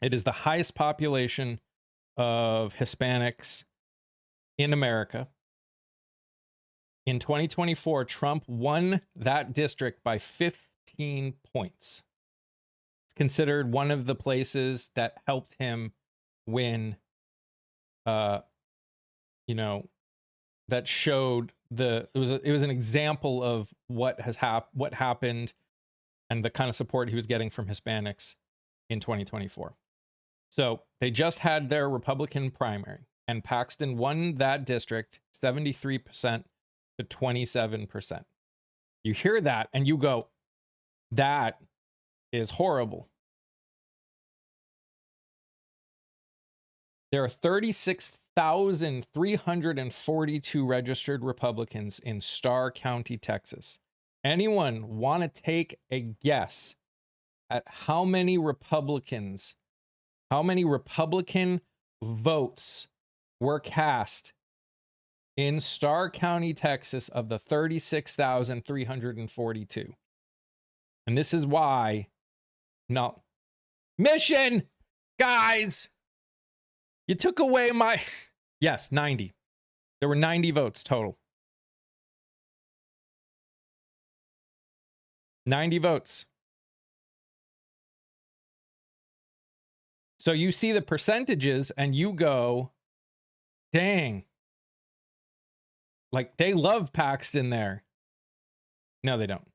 It is the highest population of Hispanics in America. In 2024, Trump won that district by 15 points. It's considered one of the places that helped him win, you know, that showed it was an example of what happened and the kind of support he was getting from Hispanics in 2024. So they just had their Republican primary, and Paxton won that district 73% to 27%. You hear that and you go, that is horrible. There are 36,342 registered Republicans in Starr County, Texas. Anyone want to take a guess at how many Republican votes were cast in Starr County, Texas, of the 36,342? And this is why, no, mission, guys, you took away my, yes, 90. There were 90 votes total. 90 votes. So you see the percentages and you go, dang. Like, they love Paxton there. No, they don't.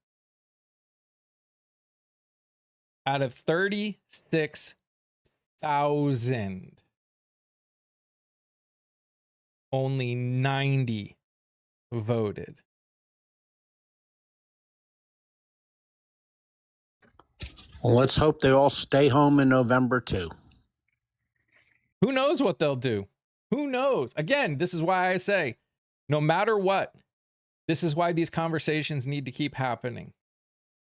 Out of 36,000, only 90 voted. Well, let's hope they all stay home in November too. Who knows what they'll do? Who knows? Again, this is why I say, no matter what, this is why these conversations need to keep happening.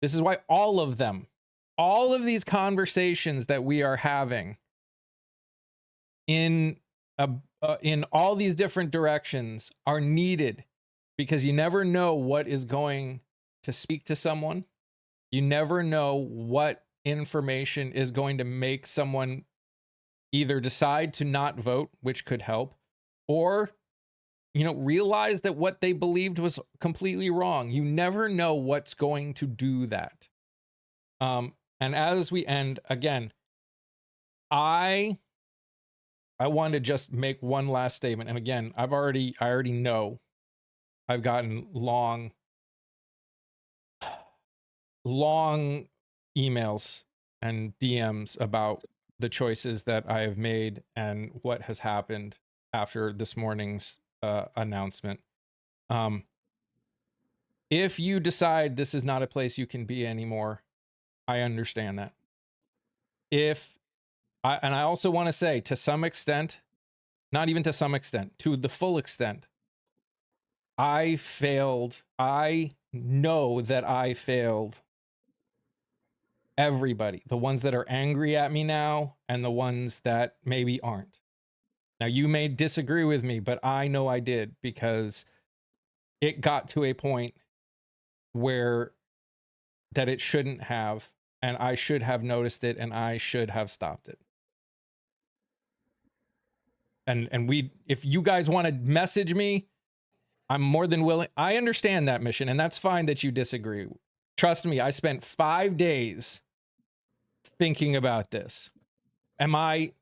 This is why all of these conversations that we are having in all these different directions are needed, because you never know what is going to speak to someone. You never know what information is going to make someone either decide to not vote, which could help, or, realize that what they believed was completely wrong. You never know what's going to do that. And as we end, again, I want to just make one last statement. And again, I already know I've gotten long emails and DMs about the choices that I have made and what has happened after this morning's announcement. If you decide this is not a place you can be anymore, I understand that. And I also want to say, to some extent, not even to some extent, to the full extent, I failed. I know that I failed everybody, the ones that are angry at me now and the ones that maybe aren't. Now, you may disagree with me, but I know I did, because it got to a point where that it shouldn't have, and I should have noticed it, and I should have stopped it. And if you guys want to message me, I'm more than willing. I understand that, mission, and that's fine that you disagree. Trust me, I spent 5 days thinking about this. Am I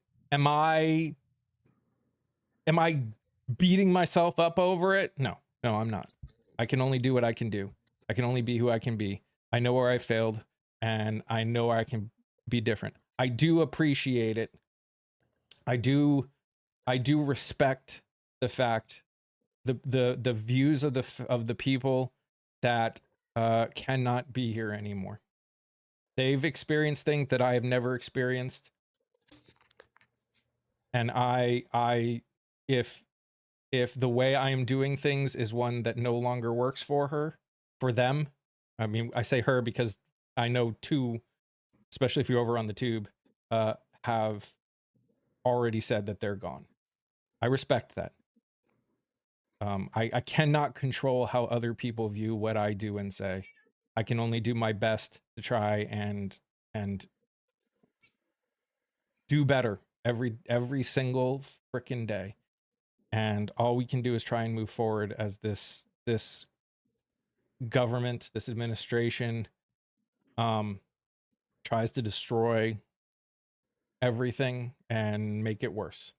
beating myself up over it? No, I'm not. I can only do what I can do. I can only be who I can be. I know where I failed, and I know where I can be different. I do appreciate it. I do respect the fact, the views of the people that cannot be here anymore. They've experienced things that I have never experienced. And if the way I am doing things is one that no longer works for them, I mean, I say her because I know two, especially if you're over on the tube, have already said that they're gone. I respect that. I cannot control how other people view what I do and say. I can only do my best to try and do better every single freaking day. And all we can do is try and move forward as this government, this administration, tries to destroy everything and make it worse.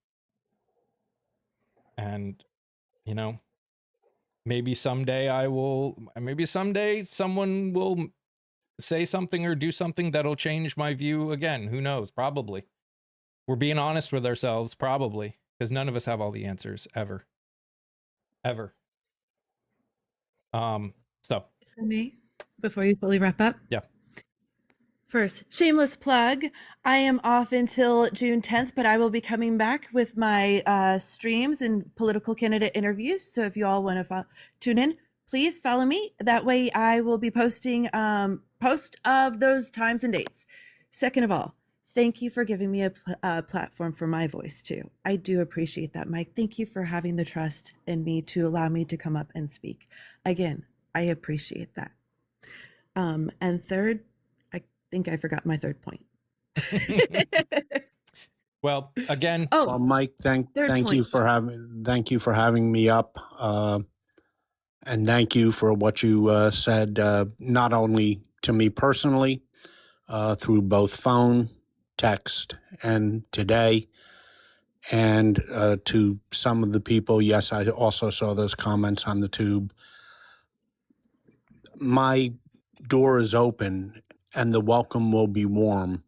And, you know, maybe someday someone will say something or do something that'll change my view again. Who knows? Probably. We're being honest with ourselves, probably, because none of us have all the answers ever. Ever. So For me, before you fully wrap up. Yeah. First, shameless plug. I am off until June 10th, but I will be coming back with my streams and political candidate interviews. So if you all want to tune in, please follow me. That way I will be posting post of those times and dates. Second of all, thank you for giving me a platform for my voice too. I do appreciate that, Mike. Thank you for having the trust in me to allow me to come up and speak. Again, I appreciate that. And third, I think I forgot my third point. Well, again, Well, Mike, thank you for having me up, and thank you for what you said, not only to me personally, through both phone, text, and today, and to some of the people. Yes, I also saw those comments on the tube. My door is open, and the welcome will be warm,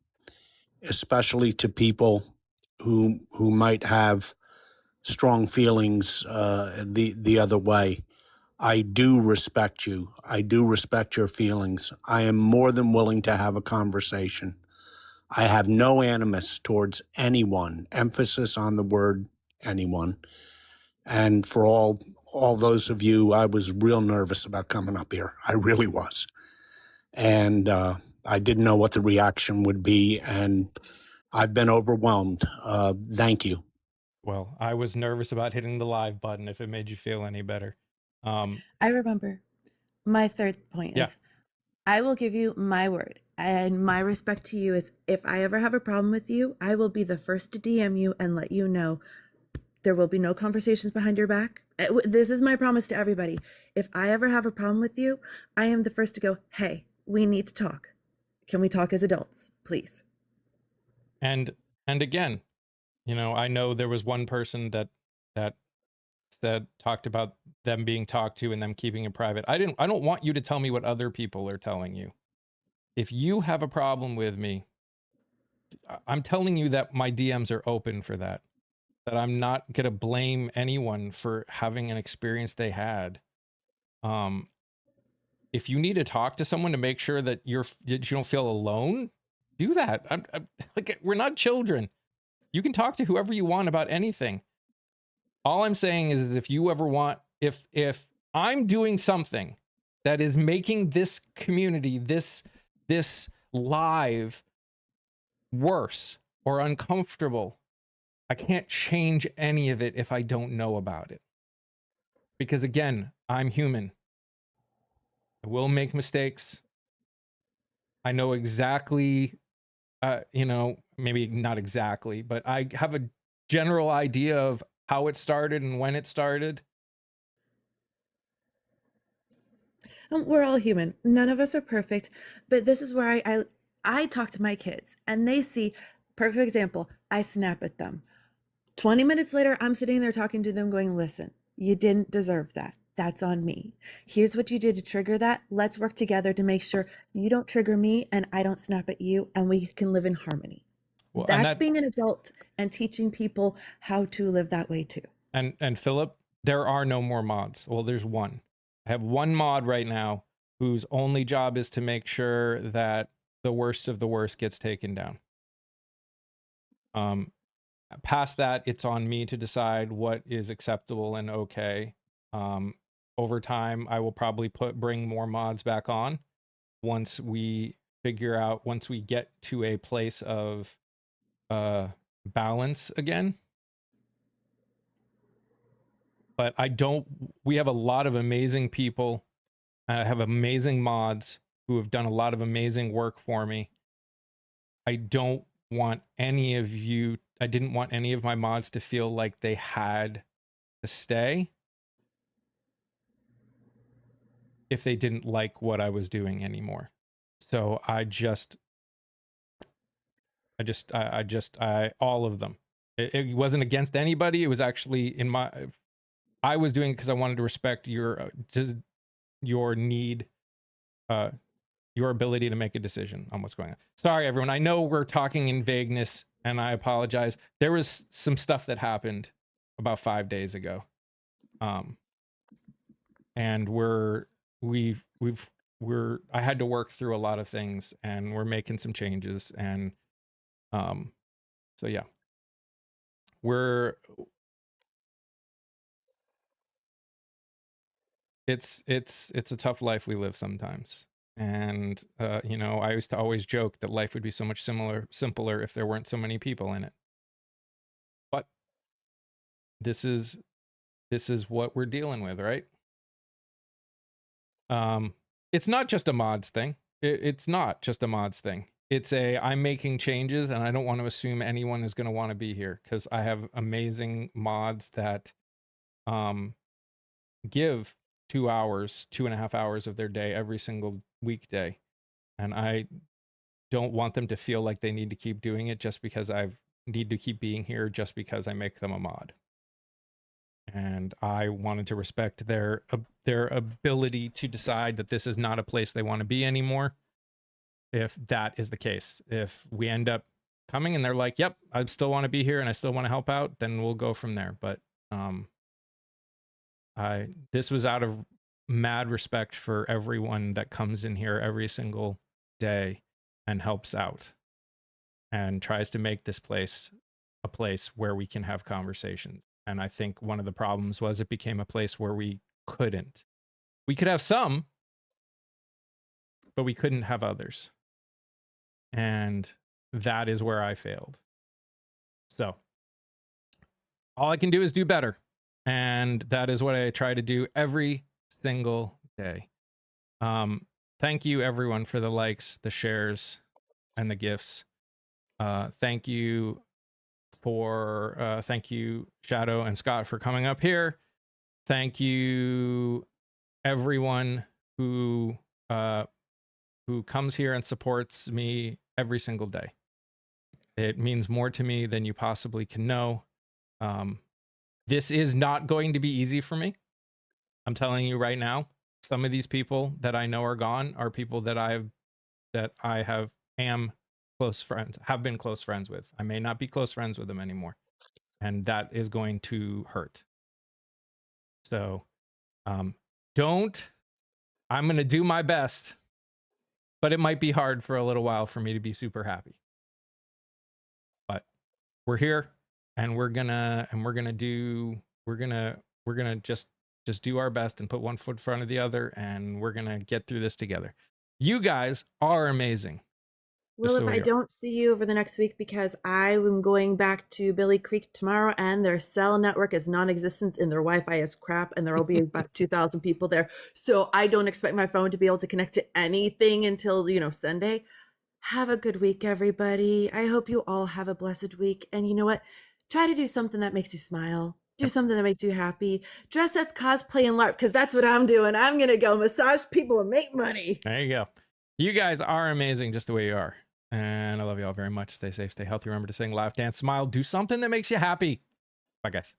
especially to people who might have strong feelings the other way. I do respect you. I do respect your feelings. I am more than willing to have a conversation. I have no animus towards anyone, emphasis on the word anyone. And for all those of you, I was real nervous about coming up here. I really was. And I didn't know what the reaction would be, and I've been overwhelmed. Thank you. Well, I was nervous about hitting the live button if it made you feel any better. I remember. My third point is I will give you my word, and my respect to you is if I ever have a problem with you, I will be the first to DM you and let you know there will be no conversations behind your back. This is my promise to everybody. If I ever have a problem with you, I am the first to go, hey, we need to talk. Can we talk as adults, please? And again, you know, I know there was one person that talked about them being talked to and them keeping it private. I don't want you to tell me what other people are telling you. If you have a problem with me, I'm telling you that my DMs are open for that. That I'm not gonna blame anyone for having an experience they had. If you need to talk to someone to make sure that you don't feel alone, do that. I'm like, we're not children. You can talk to whoever you want about anything. All I'm saying is if you ever want, if I'm doing something that is making this community, this live worse or uncomfortable, I can't change any of it if I don't know about it. Because again, I'm human. I will make mistakes. I know exactly, you know, maybe not exactly, but I have a general idea of how it started and when it started. We're all human. None of us are perfect, but this is where I talk to my kids and they see, perfect example, I snap at them. 20 minutes later, I'm sitting there talking to them going, listen, you didn't deserve that. That's on me. Here's what you did to trigger that. Let's work together to make sure you don't trigger me and I don't snap at you and we can live in harmony. Well, that's being an adult and teaching people how to live that way too. And Philip, there are no more mods. Well, there's one. I have one mod right now whose only job is to make sure that the worst of the worst gets taken down. Past that, it's on me to decide what is acceptable and okay. Over time, I will probably bring more mods back on once we get to a place of balance again. but we have a lot of amazing people. I have amazing mods who have done a lot of amazing work for me. I didn't want any of my mods to feel like they had to stay if they didn't like what I was doing anymore. So all of them. It wasn't against anybody. It was actually I was doing it because I wanted to respect your need, your ability to make a decision on what's going on. Sorry, everyone. I know we're talking in vagueness, and I apologize. There was some stuff that happened about 5 days ago, and I had to work through a lot of things, and we're making some changes, and so yeah, it's a tough life we live sometimes. And you know, I used to always joke that life would be so much simpler if there weren't so many people in it. But this is what we're dealing with, right? It's not just a mods thing. It's not just a mods thing. It's I'm making changes, and I don't want to assume anyone is going to want to be here, because I have amazing mods that give 2.5 hours of their day every single weekday, and I don't want them to feel like they need to keep doing it just because I need to keep being here just because I make them a mod. And I wanted to respect their ability to decide that this is not a place they want to be anymore. If that is the case, if we end up coming and they're like, yep, I still want to be here and I still want to help out, then we'll go from there. But this was out of mad respect for everyone that comes in here every single day and helps out and tries to make this place a place where we can have conversations. And I think one of the problems was it became a place where we couldn't. We could have some, but we couldn't have others. And that is where I failed. So all I can do is do better. And that is what I try to do every single day. Thank you, everyone, for the likes, the shares, and the gifts. Thank you, Shadow and Scott, for coming up here. Thank you, everyone who comes here and supports me every single day. It means more to me than you possibly can know. This is not going to be easy for me. I'm telling you right now. Some of these people that I know are gone are people that have been close friends with. I may not be close friends with them anymore, and that is going to hurt. So, I'm going to do my best, but it might be hard for a little while for me to be super happy. But we're here, and we're gonna just do our best and put one foot in front of the other, and we're gonna get through this together. You guys are amazing. Well, if I don't see you over the next week, because I am going back to Billy Creek tomorrow, and their cell network is non-existent and their Wi-Fi is crap, and there will be about 2,000 people there. So I don't expect my phone to be able to connect to anything until, Sunday. Have a good week, everybody. I hope you all have a blessed week. And you know what? Try to do something that makes you smile. Do something that makes you happy. Dress up, cosplay, and LARP, because that's what I'm doing. I'm going to go massage people and make money. There you go. You guys are amazing just the way you are. And I love you all very much. Stay safe, stay healthy. Remember to sing, laugh, dance, smile. Do something that makes you happy. Bye, guys.